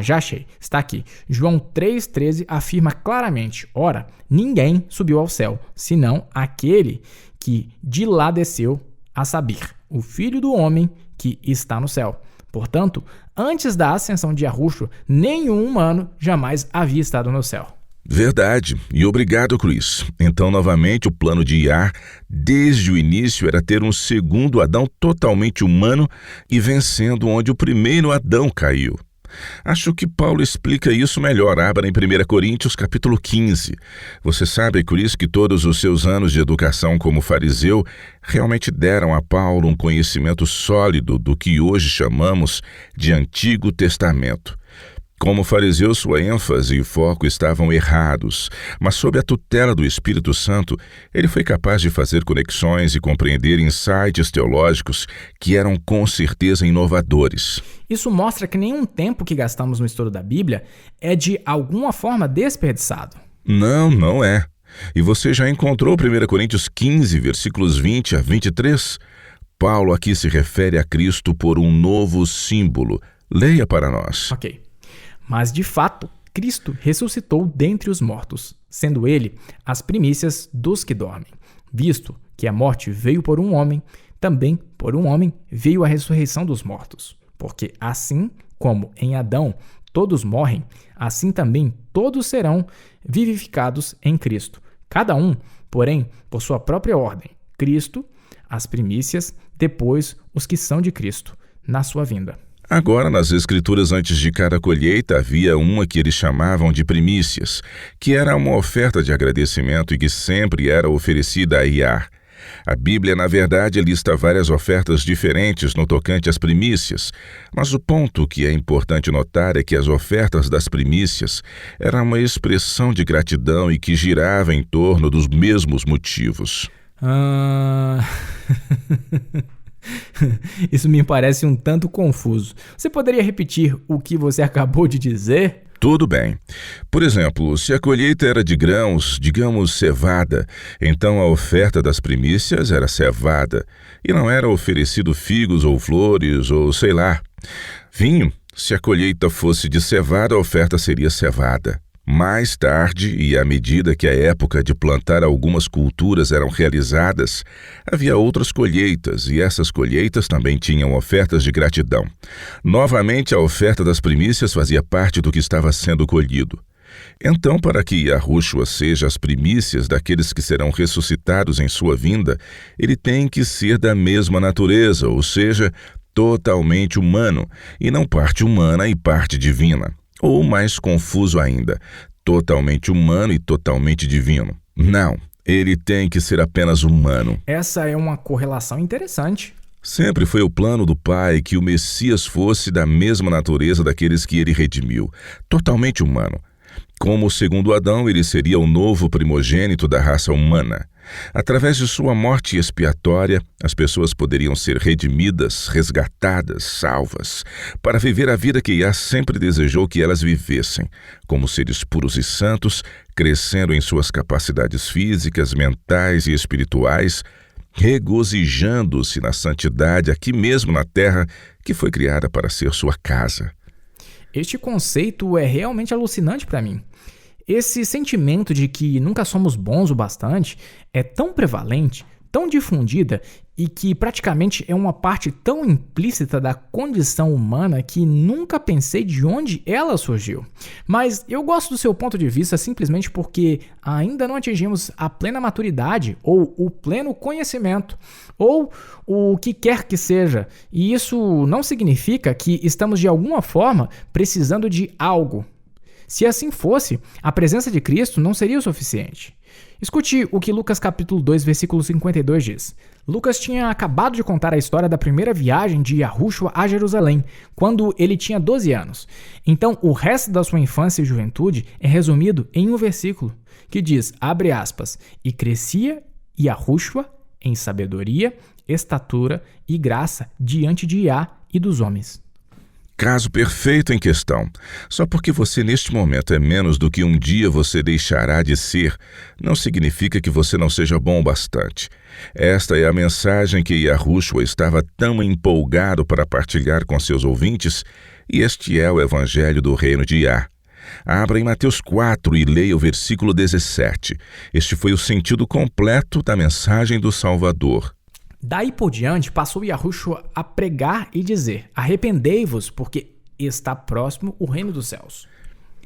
Já achei. Está aqui. João 3,13 afirma claramente: ora, ninguém subiu ao céu, senão aquele que de lá desceu, a saber, o Filho do Homem que está no céu. Portanto, antes da ascensão de Yahushua, nenhum humano jamais havia estado no céu. Verdade, e obrigado, Chris. Então, novamente, o plano de Yah, desde o início, era ter um segundo Adão totalmente humano e vencendo onde o primeiro Adão caiu. Acho que Paulo explica isso melhor. Abra em 1 Coríntios capítulo 15. Você sabe, Chris, que todos os seus anos de educação como fariseu realmente deram a Paulo um conhecimento sólido do que hoje chamamos de Antigo Testamento. Como fariseu, sua ênfase e foco estavam errados, mas sob a tutela do Espírito Santo, ele foi capaz de fazer conexões e compreender insights teológicos que eram com certeza inovadores. Isso mostra que nenhum tempo que gastamos no estudo da Bíblia é de alguma forma desperdiçado. Não é. E você já encontrou 1 Coríntios 15, versículos 20 a 23? Paulo aqui se refere a Cristo por um novo símbolo. Leia para nós. Ok. Mas, de fato, Cristo ressuscitou dentre os mortos, sendo ele as primícias dos que dormem. Visto que a morte veio por um homem, também por um homem veio a ressurreição dos mortos. Porque assim como em Adão todos morrem, assim também todos serão vivificados em Cristo. Cada um, porém, por sua própria ordem. Cristo, as primícias, depois os que são de Cristo, na sua vinda. Agora, nas Escrituras, antes de cada colheita, havia uma que eles chamavam de primícias, que era uma oferta de agradecimento e que sempre era oferecida a Yah. A Bíblia, na verdade, lista várias ofertas diferentes no tocante às primícias, mas o ponto que é importante notar é que as ofertas das primícias eram uma expressão de gratidão e que girava em torno dos mesmos motivos. Isso me parece um tanto confuso. Você poderia repetir o que você acabou de dizer? Tudo bem. Por exemplo, se a colheita era de grãos, digamos cevada, então a oferta das primícias era cevada, e não era oferecido figos ou flores ou sei lá. Vinho, se a colheita fosse de cevada, a oferta seria cevada. Mais tarde, e à medida que a época de plantar algumas culturas eram realizadas, havia outras colheitas, e essas colheitas também tinham ofertas de gratidão. Novamente, a oferta das primícias fazia parte do que estava sendo colhido. Então, para que Yahushua seja as primícias daqueles que serão ressuscitados em sua vinda, ele tem que ser da mesma natureza, ou seja, totalmente humano, e não parte humana e parte divina. Ou mais confuso ainda, totalmente humano e totalmente divino. Não, ele tem que ser apenas humano. Essa é uma correlação interessante. Sempre foi o plano do Pai que o Messias fosse da mesma natureza daqueles que ele redimiu, totalmente humano. Como segundo Adão, ele seria o novo primogênito da raça humana. Através de sua morte expiatória, as pessoas poderiam ser redimidas, resgatadas, salvas, para viver a vida que Yah sempre desejou que elas vivessem, como seres puros e santos, crescendo em suas capacidades físicas, mentais e espirituais, regozijando-se na santidade aqui mesmo na terra que foi criada para ser sua casa. Este conceito é realmente alucinante para mim. Esse sentimento de que nunca somos bons o bastante é tão prevalente, tão difundida e que praticamente é uma parte tão implícita da condição humana que nunca pensei de onde ela surgiu. Mas eu gosto do seu ponto de vista simplesmente porque ainda não atingimos a plena maturidade ou o pleno conhecimento ou o que quer que seja. E isso não significa que estamos de alguma forma precisando de algo. Se assim fosse, a presença de Cristo não seria o suficiente. Escute o que Lucas capítulo 2, versículo 52 diz. Lucas tinha acabado de contar a história da primeira viagem de Yahushua a Jerusalém, quando ele tinha 12 anos. Então, o resto da sua infância e juventude é resumido em um versículo, que diz, abre aspas, e crescia Yahushua em sabedoria, estatura e graça diante de Yah e dos homens. Caso perfeito em questão. Só porque você neste momento é menos do que um dia você deixará de ser, não significa que você não seja bom o bastante. Esta é a mensagem que Yahushua estava tão empolgado para partilhar com seus ouvintes, e este é o Evangelho do Reino de Yah. Abra em Mateus 4 e leia o versículo 17. Este foi o sentido completo da mensagem do Salvador. Daí por diante, passou Yahushua a pregar e dizer, arrependei-vos, porque está próximo o reino dos céus.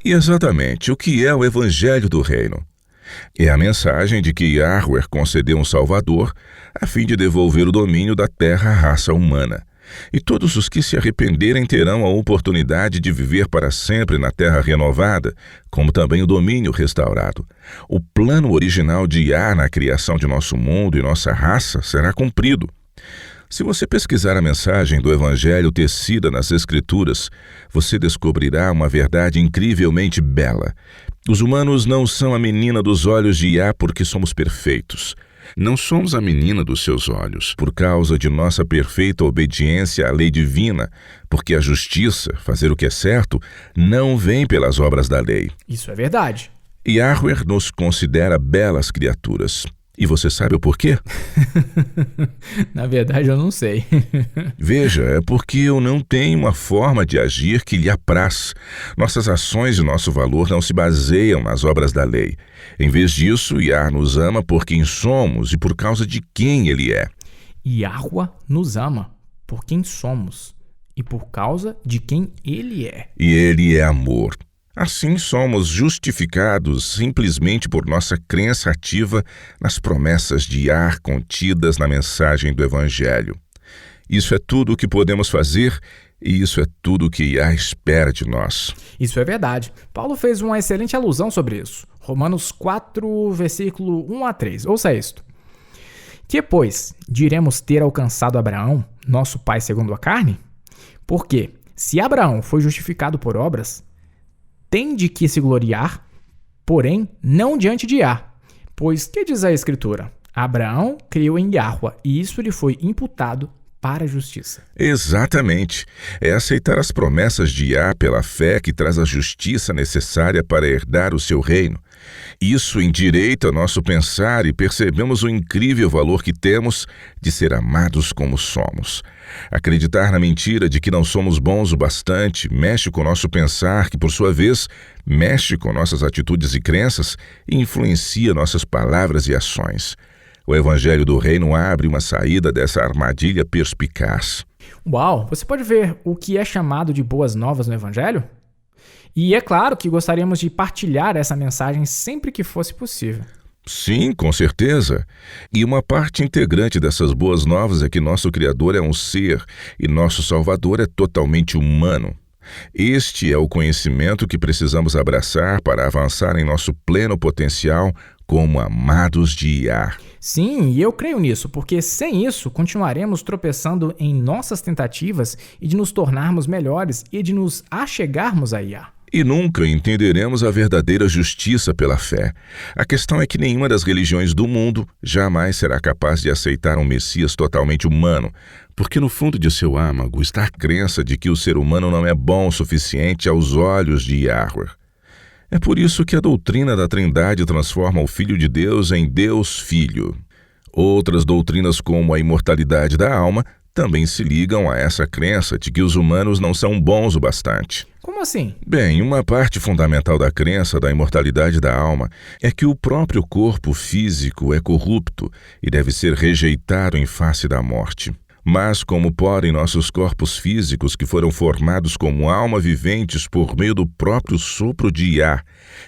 E exatamente o que é o Evangelho do Reino? É a mensagem de que Yahweh concedeu um Salvador a fim de devolver o domínio da terra à raça humana. E todos os que se arrependerem terão a oportunidade de viver para sempre na terra renovada, como também o domínio restaurado. O plano original de Yah na criação de nosso mundo e nossa raça será cumprido. Se você pesquisar a mensagem do Evangelho tecida nas Escrituras, você descobrirá uma verdade incrivelmente bela. Os humanos não são a menina dos olhos de Yah porque somos perfeitos. Não somos a menina dos seus olhos, por causa de nossa perfeita obediência à lei divina, porque a justiça, fazer o que é certo, não vem pelas obras da lei. Isso é verdade. Yahweh nos considera belas criaturas. E você sabe o porquê? Na verdade, eu não sei. Veja, é porque eu não tenho uma forma de agir que lhe apraz. Nossas ações e nosso valor não se baseiam nas obras da lei. Em vez disso, Yah nos ama por quem somos e por causa de quem Ele é. Yahuwah nos ama por quem somos e por causa de quem Ele é. E Ele é amor. Assim, somos justificados simplesmente por nossa crença ativa nas promessas de Yah contidas na mensagem do Evangelho. Isso é tudo o que podemos fazer e isso é tudo o que Yah espera de nós. Isso é verdade. Paulo fez uma excelente alusão sobre isso. Romanos 4, versículo 1 a 3. Ouça isto. Que, pois, diremos ter alcançado Abraão, nosso pai segundo a carne? Porque, se Abraão foi justificado por obras, tem de que se gloriar, porém não diante de Yah. Pois que diz a Escritura? Abraão creu em Yahuwah, e isso lhe foi imputado para a justiça. Exatamente. É aceitar as promessas de Yah pela fé que traz a justiça necessária para herdar o seu reino. Isso endireita nosso pensar e percebemos o incrível valor que temos de ser amados como somos. Acreditar na mentira de que não somos bons o bastante mexe com o nosso pensar, que por sua vez mexe com nossas atitudes e crenças e influencia nossas palavras e ações. O Evangelho do Reino abre uma saída dessa armadilha perspicaz. Uau! Você pode ver o que é chamado de boas novas no Evangelho? E é claro que gostaríamos de partilhar essa mensagem sempre que fosse possível. Sim, com certeza. E uma parte integrante dessas boas novas é que nosso Criador é um ser e nosso Salvador é totalmente humano. Este é o conhecimento que precisamos abraçar para avançar em nosso pleno potencial como amados de Yah. Sim, e eu creio nisso, porque sem isso continuaremos tropeçando em nossas tentativas e de nos tornarmos melhores e de nos achegarmos a Yah. E nunca entenderemos a verdadeira justiça pela fé. A questão é que nenhuma das religiões do mundo jamais será capaz de aceitar um Messias totalmente humano, porque no fundo de seu âmago está a crença de que o ser humano não é bom o suficiente aos olhos de Yahweh. É por isso que a doutrina da Trindade transforma o Filho de Deus em Deus Filho. Outras doutrinas, como a imortalidade da alma, também se ligam a essa crença de que os humanos não são bons o bastante. Como assim? Bem, uma parte fundamental da crença da imortalidade da alma é que o próprio corpo físico é corrupto e deve ser rejeitado em face da morte. Mas como podem nossos corpos físicos, que foram formados como alma viventes por meio do próprio sopro de Yah,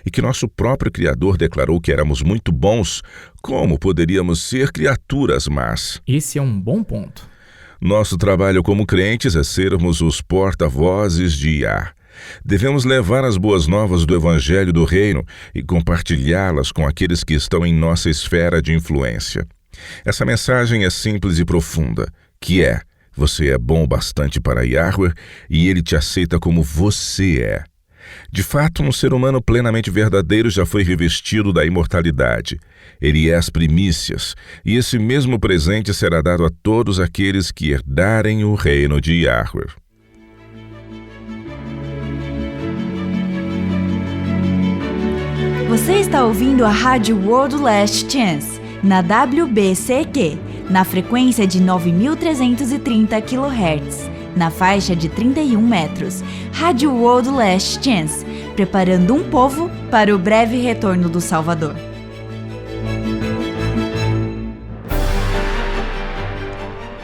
e que nosso próprio Criador declarou que éramos muito bons, como poderíamos ser criaturas más? Esse é um bom ponto. Nosso trabalho como crentes é sermos os porta-vozes de Yah. Devemos levar as boas novas do Evangelho do Reino e compartilhá-las com aqueles que estão em nossa esfera de influência. Essa mensagem é simples e profunda, que é: você é bom bastante para Yahweh e Ele te aceita como você é. De fato, um ser humano plenamente verdadeiro já foi revestido da imortalidade. Ele é as primícias, e esse mesmo presente será dado a todos aqueles que herdarem o reino de Yahweh. Você está ouvindo a Rádio World Last Chance, na WBCQ, na frequência de 9.330 kHz, na faixa de 31 metros. Rádio World Last Chance, preparando um povo para o breve retorno do Salvador.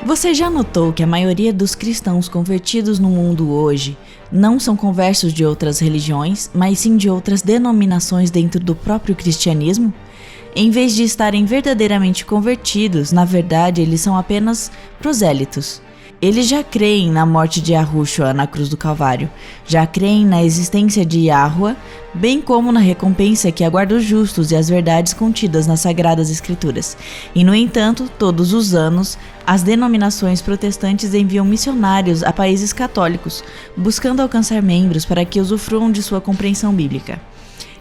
Você já notou que a maioria dos cristãos convertidos no mundo hoje não são conversos de outras religiões, mas sim de outras denominações dentro do próprio cristianismo? Em vez de estarem verdadeiramente convertidos, na verdade eles são apenas prosélitos. Eles já creem na morte de Yahushua na cruz do Calvário, já creem na existência de Yahweh, bem como na recompensa que aguarda os justos e as verdades contidas nas Sagradas Escrituras. E, no entanto, todos os anos, as denominações protestantes enviam missionários a países católicos, buscando alcançar membros para que usufruam de sua compreensão bíblica.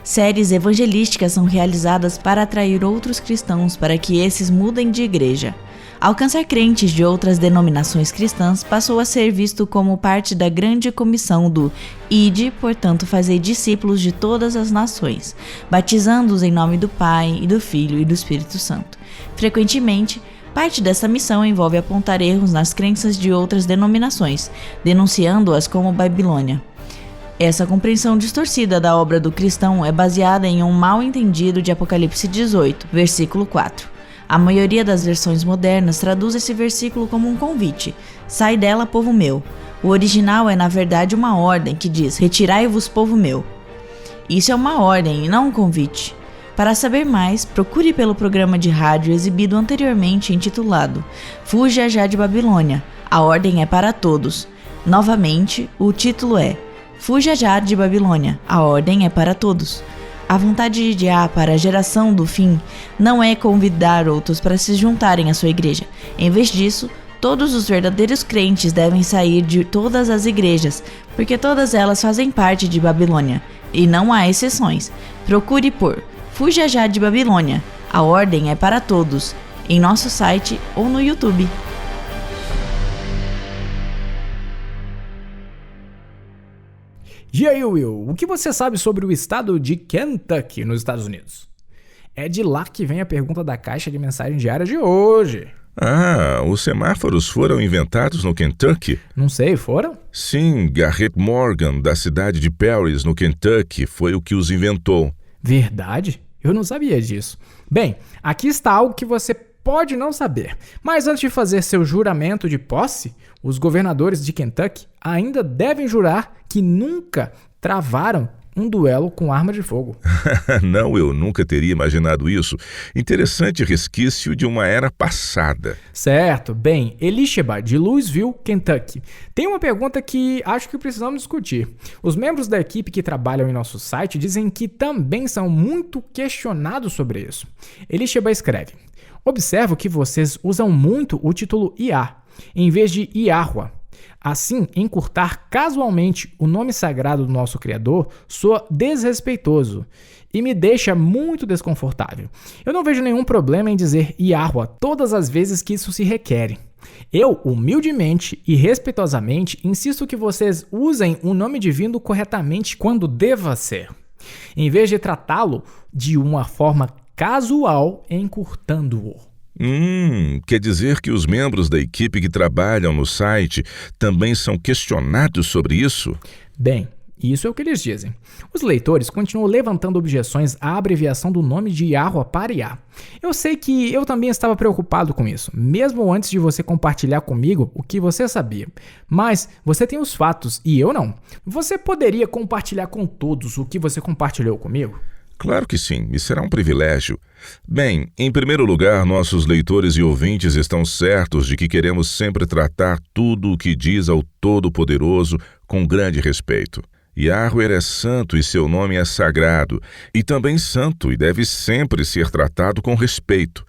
Séries evangelísticas são realizadas para atrair outros cristãos para que esses mudem de igreja. Alcançar crentes de outras denominações cristãs passou a ser visto como parte da grande comissão do Ide, portanto, fazei discípulos de todas as nações, batizando-os em nome do Pai, e do Filho e do Espírito Santo. Frequentemente, parte dessa missão envolve apontar erros nas crenças de outras denominações, denunciando-as como Babilônia. Essa compreensão distorcida da obra do cristão é baseada em um mal entendido de Apocalipse 18, versículo 4. A maioria das versões modernas traduz esse versículo como um convite: sai dela, povo meu. O original é, na verdade, uma ordem que diz: retirai-vos, povo meu. Isso é uma ordem e não um convite. Para saber mais, procure pelo programa de rádio exibido anteriormente intitulado Fuja já de Babilônia. A ordem é para todos. Novamente, o título é Fuja já de Babilônia. A ordem é para todos. A vontade de Yah para a geração do fim não é convidar outros para se juntarem à sua igreja. Em vez disso, todos os verdadeiros crentes devem sair de todas as igrejas, porque todas elas fazem parte de Babilônia, e não há exceções. Procure por Fuja já de Babilônia. A ordem é para todos, em nosso site ou no YouTube. E aí, Will, o que você sabe sobre o estado de Kentucky, nos Estados Unidos? É de lá que vem a pergunta da caixa de mensagem diária de hoje. Ah, os semáforos foram inventados no Kentucky? Não sei, foram? Sim, Garrett Morgan, da cidade de Paris, no Kentucky, foi o que os inventou. Verdade? Eu não sabia disso. Bem, aqui está algo que você pode não saber. Mas antes de fazer seu juramento de posse, os governadores de Kentucky ainda devem jurar que nunca travaram um duelo com arma de fogo. Não, eu nunca teria imaginado isso. Interessante resquício de uma era passada. Certo. Bem, Elisheba, de Louisville, Kentucky, tem uma pergunta que acho que precisamos discutir. Os membros da equipe que trabalham em nosso site dizem que também são muito questionados sobre isso. Elisheba escreve: observo que vocês usam muito o título Iá, em vez de Iahua. Assim, encurtar casualmente o nome sagrado do nosso Criador soa desrespeitoso e me deixa muito desconfortável. Eu não vejo nenhum problema em dizer Yahweh todas as vezes que isso se requer. Eu, humildemente e respeitosamente, insisto que vocês usem o nome divino corretamente quando deva ser, em vez de tratá-lo de uma forma casual encurtando-o. Quer dizer que os membros da equipe que trabalham no site também são questionados sobre isso? Bem, isso é o que eles dizem. Os leitores continuam levantando objeções à abreviação do nome de Yahweh para Iá. Eu sei que eu também estava preocupado com isso, mesmo antes de você compartilhar comigo o que você sabia. Mas você tem os fatos e eu não. Você poderia compartilhar com todos o que você compartilhou comigo? Claro que sim, e será um privilégio. Bem, em primeiro lugar, nossos leitores e ouvintes estão certos de que queremos sempre tratar tudo o que diz ao Todo-Poderoso com grande respeito. Yahweh é santo e seu nome é sagrado, e também santo e deve sempre ser tratado com respeito.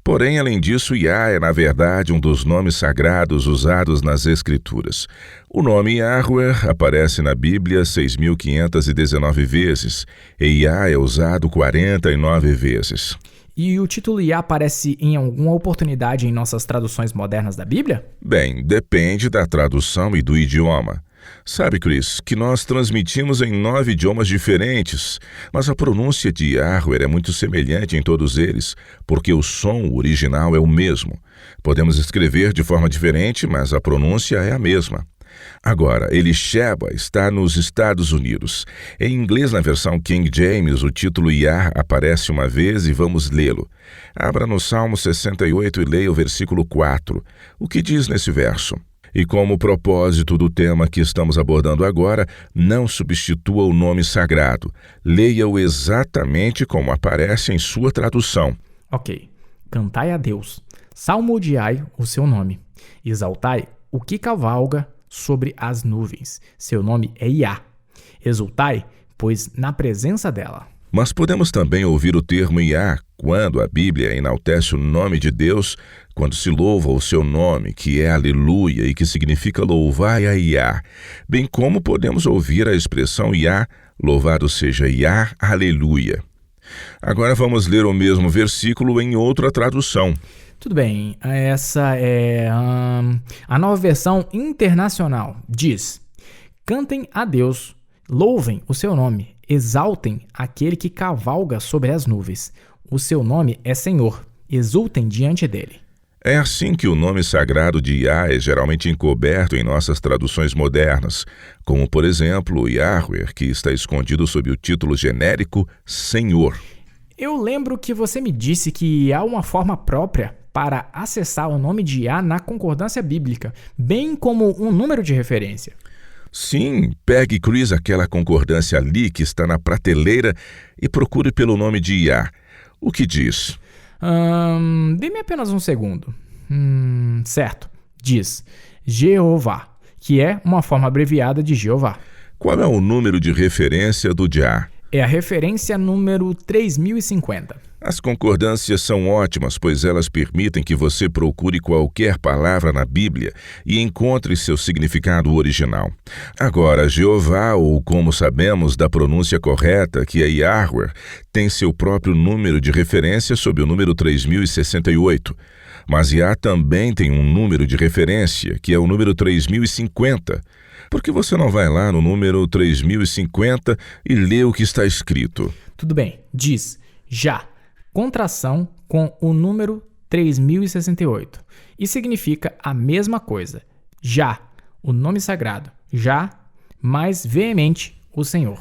Porém, além disso, Yah é, na verdade, um dos nomes sagrados usados nas Escrituras. O nome Yahweh aparece na Bíblia 6.519 vezes, e Yah é usado 49 vezes. E o título Yah aparece em alguma oportunidade em nossas traduções modernas da Bíblia? Bem, depende da tradução e do idioma. Sabe, Chris, que nós transmitimos em 9 idiomas diferentes, mas a pronúncia de Yahweh é muito semelhante em todos eles, porque o som original é o mesmo. Podemos escrever de forma diferente, mas a pronúncia é a mesma. Agora, Elisheba está nos Estados Unidos. Em inglês, na versão King James, o título Yah aparece uma vez e vamos lê-lo. Abra no Salmo 68 e leia o versículo 4. O que diz nesse verso? E como propósito do tema que estamos abordando agora, não substitua o nome sagrado. Leia-o exatamente como aparece em sua tradução. Ok. Cantai a Deus, salmodiai o seu nome, exaltai o que cavalga sobre as nuvens. Seu nome é Iá. Exultai, pois na presença dela. Mas podemos também ouvir o termo Iá quando a Bíblia enaltece o nome de Deus, quando se louva o seu nome, que é aleluia e que significa louvai a Iá, bem como podemos ouvir a expressão Iá, louvado seja Iá, aleluia. Agora vamos ler o mesmo versículo em outra tradução. Tudo bem, essa é a nova versão internacional. Diz: cantem a Deus, louvem o seu nome, exaltem aquele que cavalga sobre as nuvens. O seu nome é Senhor, exultem diante dele. É assim que o nome sagrado de Iá é geralmente encoberto em nossas traduções modernas, como, por exemplo, Yahweh, que está escondido sob o título genérico Senhor. Eu lembro que você me disse que há uma forma própria para acessar o nome de Iá na concordância bíblica, bem como um número de referência. Sim, pegue, Chris, aquela concordância ali que está na prateleira e procure pelo nome de Iá. O que diz? Dê-me apenas um segundo. Certo. Diz Jeová, que é uma forma abreviada de Jeová. Qual é o número de referência do Jah? É a referência número 3050. As concordâncias são ótimas, pois elas permitem que você procure qualquer palavra na Bíblia e encontre seu significado original. Agora, Jeová, ou como sabemos da pronúncia correta, que é Yahweh, tem seu próprio número de referência sob o número 3068. Mas Iá também tem um número de referência, que é o número 3050. Por que você não vai lá no número 3050 e lê o que está escrito? Tudo bem, diz já, contração com o número 3068. E significa a mesma coisa. Já, o nome sagrado. Já, mais veemente, o Senhor.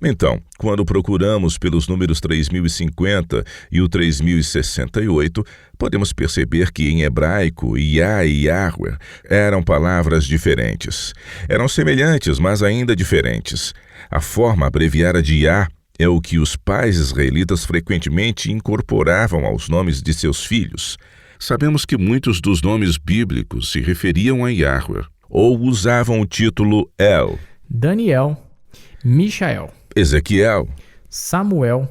Então, quando procuramos pelos números 3050 e o 3068, podemos perceber que em hebraico, Yah e Yahweh eram palavras diferentes. Eram semelhantes, mas ainda diferentes. A forma abreviada de Yah é o que os pais israelitas frequentemente incorporavam aos nomes de seus filhos. Sabemos que muitos dos nomes bíblicos se referiam a Yahweh ou usavam o título El, Daniel, Michael, Ezequiel, Samuel,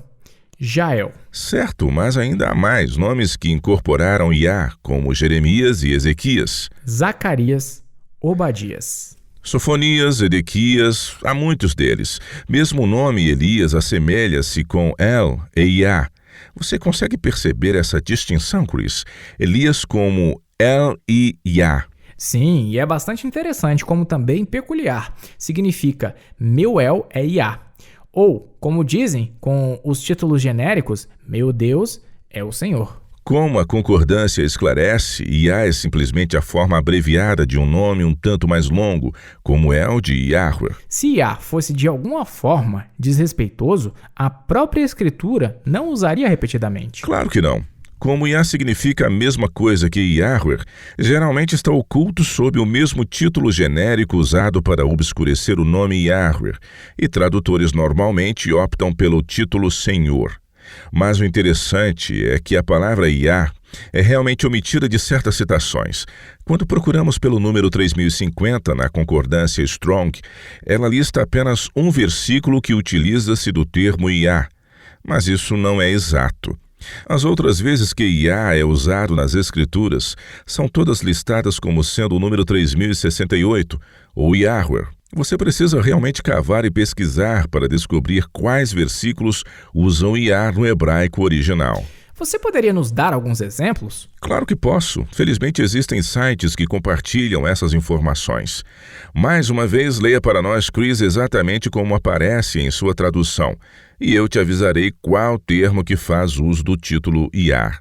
Jael. Certo, mas ainda há mais nomes que incorporaram Yah, como Jeremias e Ezequias. Zacarias, Obadias. Sofonias, Edequias, há muitos deles. Mesmo o nome Elias assemelha-se com El e Yah. Você consegue perceber essa distinção, Chris? Elias como El e Yah. Sim, e é bastante interessante, como também peculiar. Significa meu El é Yah. Ou, como dizem com os títulos genéricos, meu Deus é o Senhor. Como a concordância esclarece, Yah é simplesmente a forma abreviada de um nome um tanto mais longo, como El de Yahweh. Se Yah fosse de alguma forma desrespeitoso, a própria Escritura não usaria repetidamente. Claro que não. Como Yah significa a mesma coisa que Yahweh, geralmente está oculto sob o mesmo título genérico usado para obscurecer o nome Yahweh, e tradutores normalmente optam pelo título Senhor. Mas o interessante é que a palavra Yah é realmente omitida de certas citações. Quando procuramos pelo número 3050 na concordância Strong, ela lista apenas um versículo que utiliza-se do termo Yah, mas isso não é exato. As outras vezes que Yah é usado nas Escrituras são todas listadas como sendo o número 3068, ou Yahweh. Você precisa realmente cavar e pesquisar para descobrir quais versículos usam Yah no hebraico original. Você poderia nos dar alguns exemplos? Claro que posso. Felizmente existem sites que compartilham essas informações. Mais uma vez, leia para nós, Chris, exatamente como aparece em sua tradução, e eu te avisarei qual termo que faz uso do título Yah.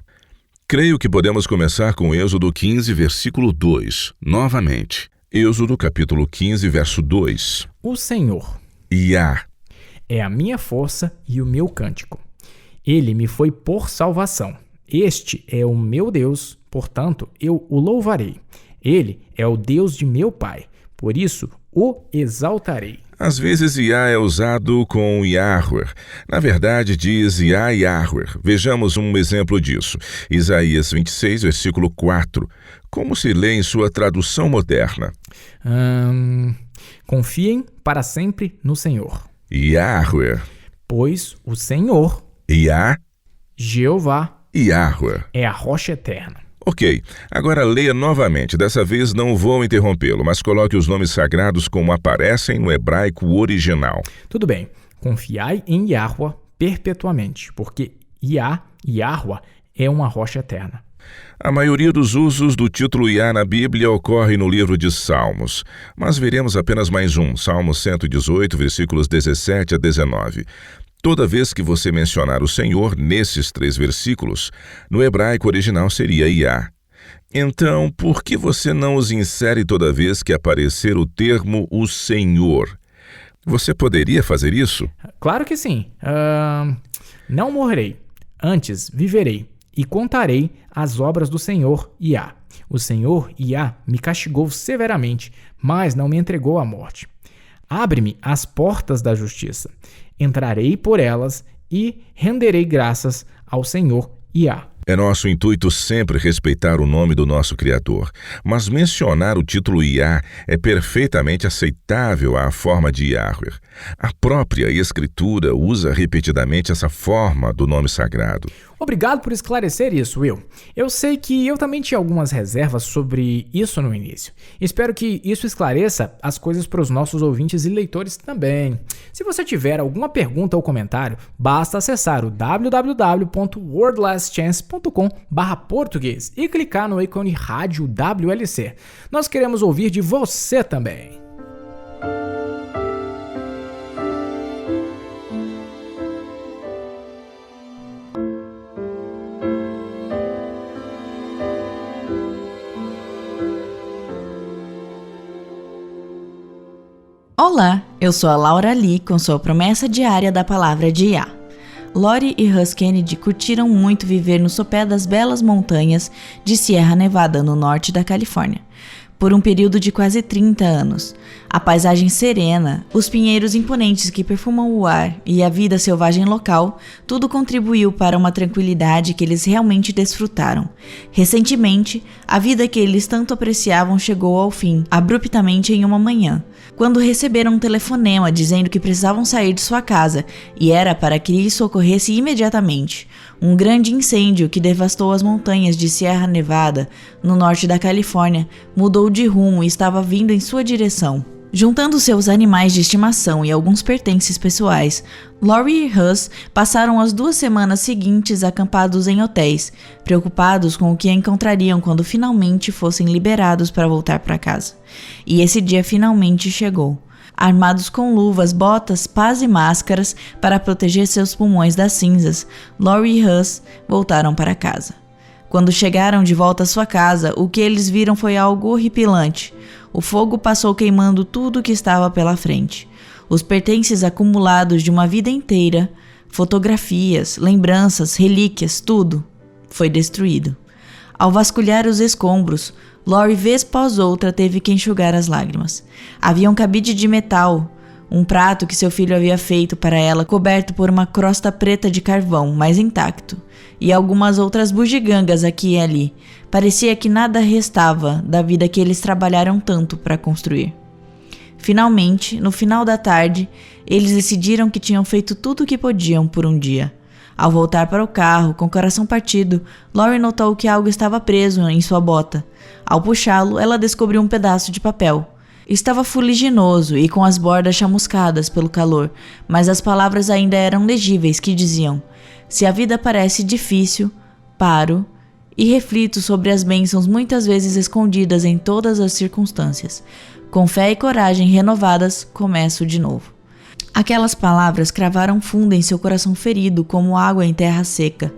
Creio que podemos começar com Êxodo 15, versículo 2. Novamente, Êxodo capítulo 15, verso 2. O Senhor Yah é a minha força e o meu cântico. Ele me foi por salvação. Este é o meu Deus, portanto, eu o louvarei. Ele é o Deus de meu pai, por isso o exaltarei. Às vezes Yah é usado com Yahweh. Na verdade, diz Yah Yahweh. Vejamos um exemplo disso. Isaías 26, versículo 4. Como se lê em sua tradução moderna? Confiem para sempre no Senhor. Yahweh. Pois o Senhor, Yah, Jeová, Yahweh. é a rocha eterna. Ok, agora leia novamente. Dessa vez não vou interrompê-lo, mas coloque os nomes sagrados como aparecem no hebraico original. Tudo bem. Confiai em Yahweh perpetuamente, porque Yah, Yahweh, é uma rocha eterna. A maioria dos usos do título Yah na Bíblia ocorre no livro de Salmos, mas veremos apenas mais um, Salmo 118, versículos 17 a 19. Toda vez que você mencionar o Senhor nesses 3 versículos, no hebraico original seria Yah. Então, por que você não os insere toda vez que aparecer o termo o Senhor? Você poderia fazer isso? Claro que sim. Não morrerei, antes viverei e contarei as obras do Senhor Yah. O Senhor Yah me castigou severamente, mas não me entregou à morte. Abre-me as portas da justiça. Entrarei por elas e renderei graças ao Senhor Yah. É nosso intuito sempre respeitar o nome do nosso Criador, mas mencionar o título Yah é perfeitamente aceitável à forma de Yahweh. A própria Escritura usa repetidamente essa forma do nome sagrado. Obrigado por esclarecer isso, Will. Eu sei que eu também tinha algumas reservas sobre isso no início. Espero que isso esclareça as coisas para os nossos ouvintes e leitores também. Se você tiver alguma pergunta ou comentário, basta acessar o www.wordlastchance.com/português e clicar no ícone Rádio WLC. Nós queremos ouvir de você também. Olá, eu sou a Laura Lee com sua promessa diária da palavra de Yah. Lori e Hus Kennedy curtiram muito viver no sopé das belas montanhas de Sierra Nevada, no norte da Califórnia, por um período de quase 30 anos. A paisagem serena, os pinheiros imponentes que perfumam o ar e a vida selvagem local, tudo contribuiu para uma tranquilidade que eles realmente desfrutaram. Recentemente, a vida que eles tanto apreciavam chegou ao fim, abruptamente em uma manhã, quando receberam um telefonema dizendo que precisavam sair de sua casa e era para que isso ocorresse imediatamente. Um grande incêndio que devastou as montanhas de Sierra Nevada, no norte da Califórnia, mudou de rumo e estava vindo em sua direção. Juntando seus animais de estimação e alguns pertences pessoais, Lori e Hus passaram as 2 semanas seguintes acampados em hotéis, preocupados com o que encontrariam quando finalmente fossem liberados para voltar para casa. E esse dia finalmente chegou. Armados com luvas, botas, pás e máscaras para proteger seus pulmões das cinzas, Lori e Hus voltaram para casa. Quando chegaram de volta à sua casa, o que eles viram foi algo horripilante. O fogo passou queimando tudo que estava pela frente. Os pertences acumulados de uma vida inteira, fotografias, lembranças, relíquias, tudo foi destruído. Ao vasculhar os escombros, Lori, vez após outra, teve que enxugar as lágrimas. Havia um cabide de metal, um prato que seu filho havia feito para ela, coberto por uma crosta preta de carvão, mas intacto, e algumas outras bugigangas aqui e ali. Parecia que nada restava da vida que eles trabalharam tanto para construir. Finalmente, no final da tarde, eles decidiram que tinham feito tudo o que podiam por um dia. Ao voltar para o carro, com o coração partido, Lori notou que algo estava preso em sua bota. Ao puxá-lo, ela descobriu um pedaço de papel. Estava fuliginoso e com as bordas chamuscadas pelo calor, mas as palavras ainda eram legíveis, que diziam: "Se a vida parece difícil, paro e reflito sobre as bênçãos muitas vezes escondidas em todas as circunstâncias. Com fé e coragem renovadas, começo de novo." Aquelas palavras cravaram fundo em seu coração ferido como água em terra seca.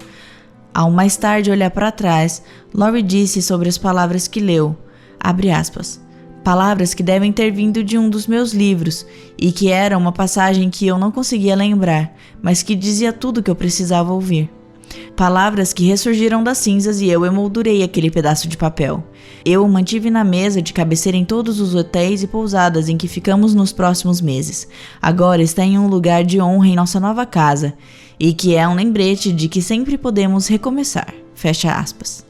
Ao mais tarde olhar para trás, Lori disse sobre as palavras que leu, abre aspas, palavras que devem ter vindo de um dos meus livros e que era uma passagem que eu não conseguia lembrar, mas que dizia tudo o que eu precisava ouvir. Palavras que ressurgiram das cinzas e eu emoldurei aquele pedaço de papel. Eu o mantive na mesa de cabeceira em todos os hotéis e pousadas em que ficamos nos próximos meses. Agora está em um lugar de honra em nossa nova casa e que é um lembrete de que sempre podemos recomeçar. Fecha aspas.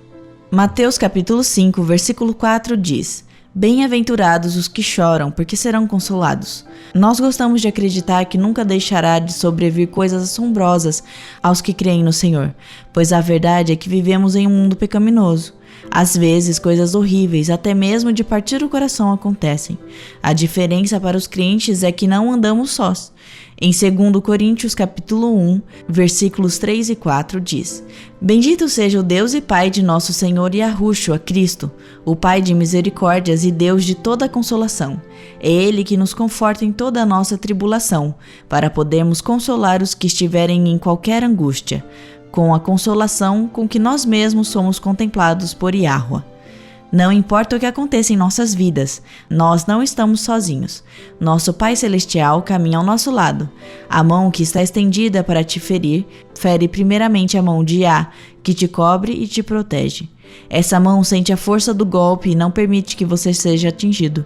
Mateus capítulo 5, versículo 4 diz: "Bem-aventurados os que choram, porque serão consolados." Nós gostamos de acreditar que nunca deixará de sobrevir coisas assombrosas aos que creem no Senhor, pois a verdade é que vivemos em um mundo pecaminoso. Às vezes, coisas horríveis, até mesmo de partir o coração, acontecem. A diferença para os crentes é que não andamos sós. Em 2 Coríntios capítulo 1, versículos 3 e 4 diz: "Bendito seja o Deus e Pai de nosso Senhor Yahushua Cristo, o Pai de misericórdias e Deus de toda consolação. É Ele que nos conforta em toda a nossa tribulação, para podermos consolar os que estiverem em qualquer angústia, com a consolação com que nós mesmos somos contemplados por Yahuwah." Não importa o que aconteça em nossas vidas, nós não estamos sozinhos. Nosso Pai Celestial caminha ao nosso lado. A mão que está estendida para te ferir, fere primeiramente a mão de Yah, que te cobre e te protege. Essa mão sente a força do golpe e não permite que você seja atingido.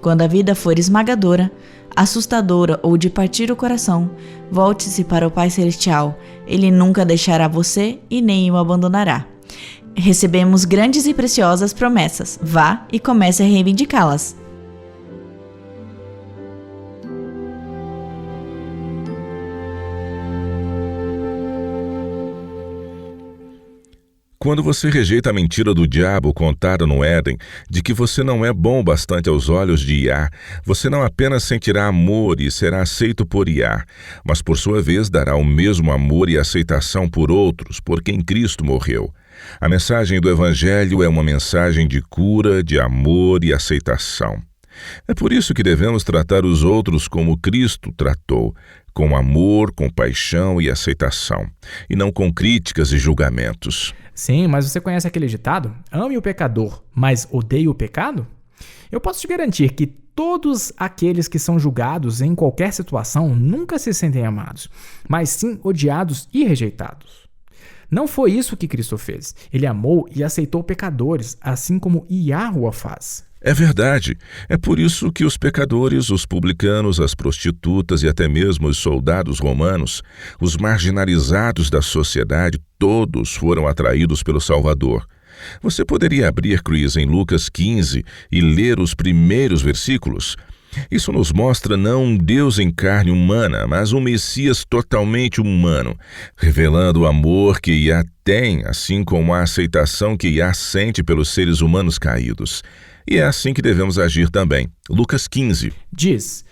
Quando a vida for esmagadora, assustadora ou de partir o coração, volte-se para o Pai Celestial. Ele nunca deixará você e nem o abandonará. Recebemos grandes e preciosas promessas. Vá e comece a reivindicá-las. Quando você rejeita a mentira do diabo contada no Éden, de que você não é bom bastante aos olhos de Yah, você não apenas sentirá amor e será aceito por Yah, mas por sua vez dará o mesmo amor e aceitação por outros, por quem Cristo morreu. A mensagem do Evangelho é uma mensagem de cura, de amor e aceitação. É por isso que devemos tratar os outros como Cristo tratou, com amor, compaixão e aceitação, e não com críticas e julgamentos. Sim, mas você conhece aquele ditado? Ame o pecador, mas odeie o pecado? Eu posso te garantir que todos aqueles que são julgados em qualquer situação nunca se sentem amados, mas sim odiados e rejeitados. Não foi isso que Cristo fez. Ele amou e aceitou pecadores, assim como Yahuwah faz. É verdade. É por isso que os pecadores, os publicanos, as prostitutas e até mesmo os soldados romanos, os marginalizados da sociedade, todos foram atraídos pelo Salvador. Você poderia abrir, Chris, em Lucas 15 e ler os primeiros versículos? Isso nos mostra não um Deus em carne humana, mas um Messias totalmente humano, revelando o amor que Yah tem, assim como a aceitação que Yah sente pelos seres humanos caídos. E é assim que devemos agir também. Lucas 15. Diz,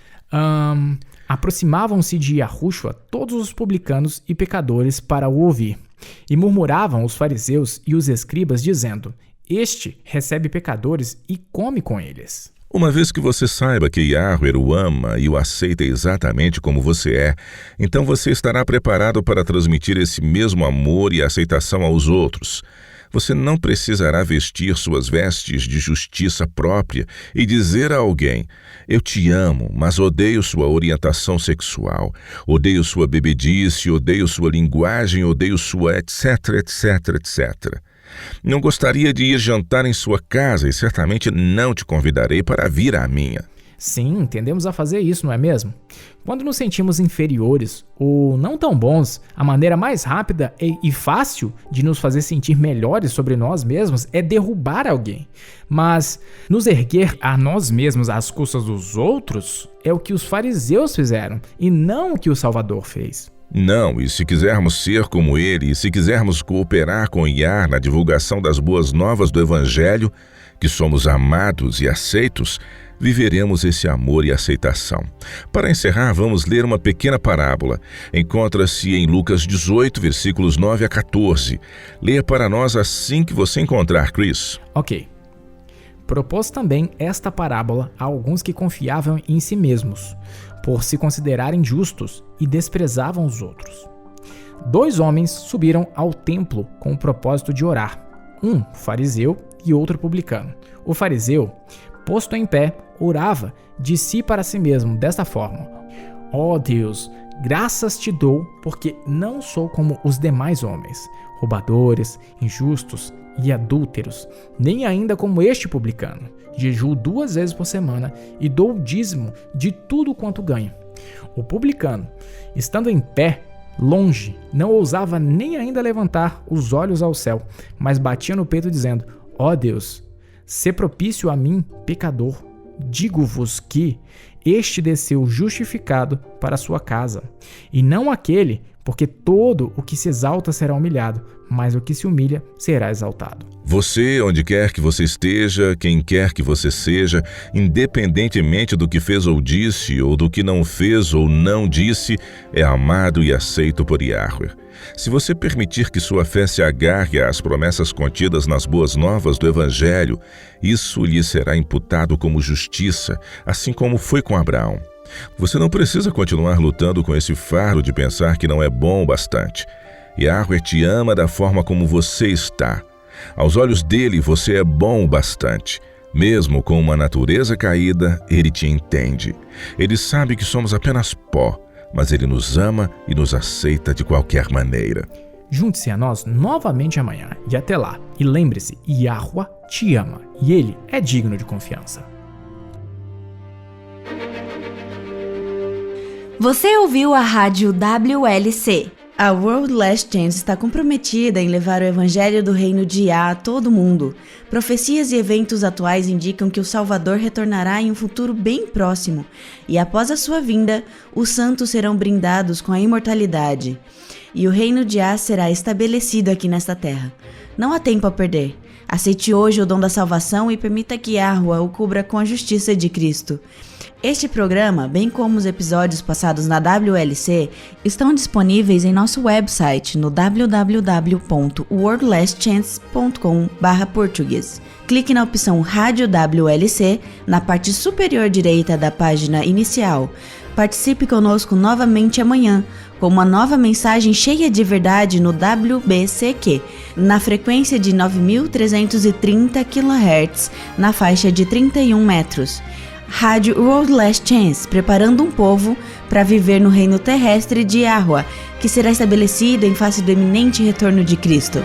aproximavam-se de Yahushua todos os publicanos e pecadores para o ouvir. E murmuravam os fariseus e os escribas, dizendo, este recebe pecadores e come com eles. Uma vez que você saiba que Yahuwah o ama e o aceita exatamente como você é, então você estará preparado para transmitir esse mesmo amor e aceitação aos outros. Você não precisará vestir suas vestes de justiça própria e dizer a alguém, eu te amo, mas odeio sua orientação sexual, odeio sua bebedice, odeio sua linguagem, odeio sua etc, etc, etc. Não gostaria de ir jantar em sua casa e certamente não te convidarei para vir à minha. Sim, tendemos a fazer isso, não é mesmo? Quando nos sentimos inferiores ou não tão bons, a maneira mais rápida e fácil de nos fazer sentir melhores sobre nós mesmos é derrubar alguém. Mas nos erguer a nós mesmos às custas dos outros é o que os fariseus fizeram e não o que o Salvador fez. Não, e se quisermos ser como ele, e se quisermos cooperar com Yah na divulgação das boas novas do Evangelho, que somos amados e aceitos, viveremos esse amor e aceitação. Para encerrar, vamos ler uma pequena parábola. Encontra-se em Lucas 18, versículos 9 a 14. Leia para nós assim que você encontrar, Chris. Ok. Propôs também esta parábola a alguns que confiavam em si mesmos, por se considerarem justos e desprezavam os outros. 2 homens subiram ao templo com o propósito de orar, um fariseu e outro publicano. O fariseu, posto em pé, orava de si para si mesmo desta forma: ó Deus, graças te dou, porque não sou como os demais homens, roubadores, injustos e adúlteros, nem ainda como este publicano. Jejuo 2 vezes por semana e dou o dízimo de tudo quanto ganho. O publicano, estando em pé, longe, não ousava nem ainda levantar os olhos ao céu, mas batia no peito dizendo: ó Deus, sê propício a mim, pecador. Digo-vos que este desceu justificado para a sua casa, e não aquele, porque todo o que se exalta será humilhado, mas o que se humilha será exaltado. Você, onde quer que você esteja, quem quer que você seja, independentemente do que fez ou disse, ou do que não fez ou não disse, é amado e aceito por Yahuwah. Se você permitir que sua fé se agarre às promessas contidas nas boas novas do Evangelho, isso lhe será imputado como justiça, assim como foi com Abraão. Você não precisa continuar lutando com esse fardo de pensar que não é bom o bastante. Yahuwah te ama da forma como você está. Aos olhos dele, você é bom o bastante. Mesmo com uma natureza caída, ele te entende. Ele sabe que somos apenas pó, mas ele nos ama e nos aceita de qualquer maneira. Junte-se a nós novamente amanhã e até lá. E lembre-se, Yahuwah te ama e ele é digno de confiança. Você ouviu a rádio WLC. A World Last Chance está comprometida em levar o evangelho do reino de Yah a todo mundo. Profecias e eventos atuais indicam que o Salvador retornará em um futuro bem próximo, e após a sua vinda, os santos serão brindados com a imortalidade, e o reino de Yah será estabelecido aqui nesta terra. Não há tempo a perder. Aceite hoje o dom da salvação e permita que Yahuwah o cubra com a justiça de Cristo. Este programa, bem como os episódios passados na WLC, estão disponíveis em nosso website no www.worldlastchance.com/português. Clique na opção Rádio WLC na parte superior direita da página inicial. Participe conosco novamente amanhã, com uma nova mensagem cheia de verdade no WBCQ, na frequência de 9.330 kHz, na faixa de 31 metros. Rádio World Last Chance, preparando um povo para viver no reino terrestre de Yahweh, que será estabelecido em face do eminente retorno de Cristo.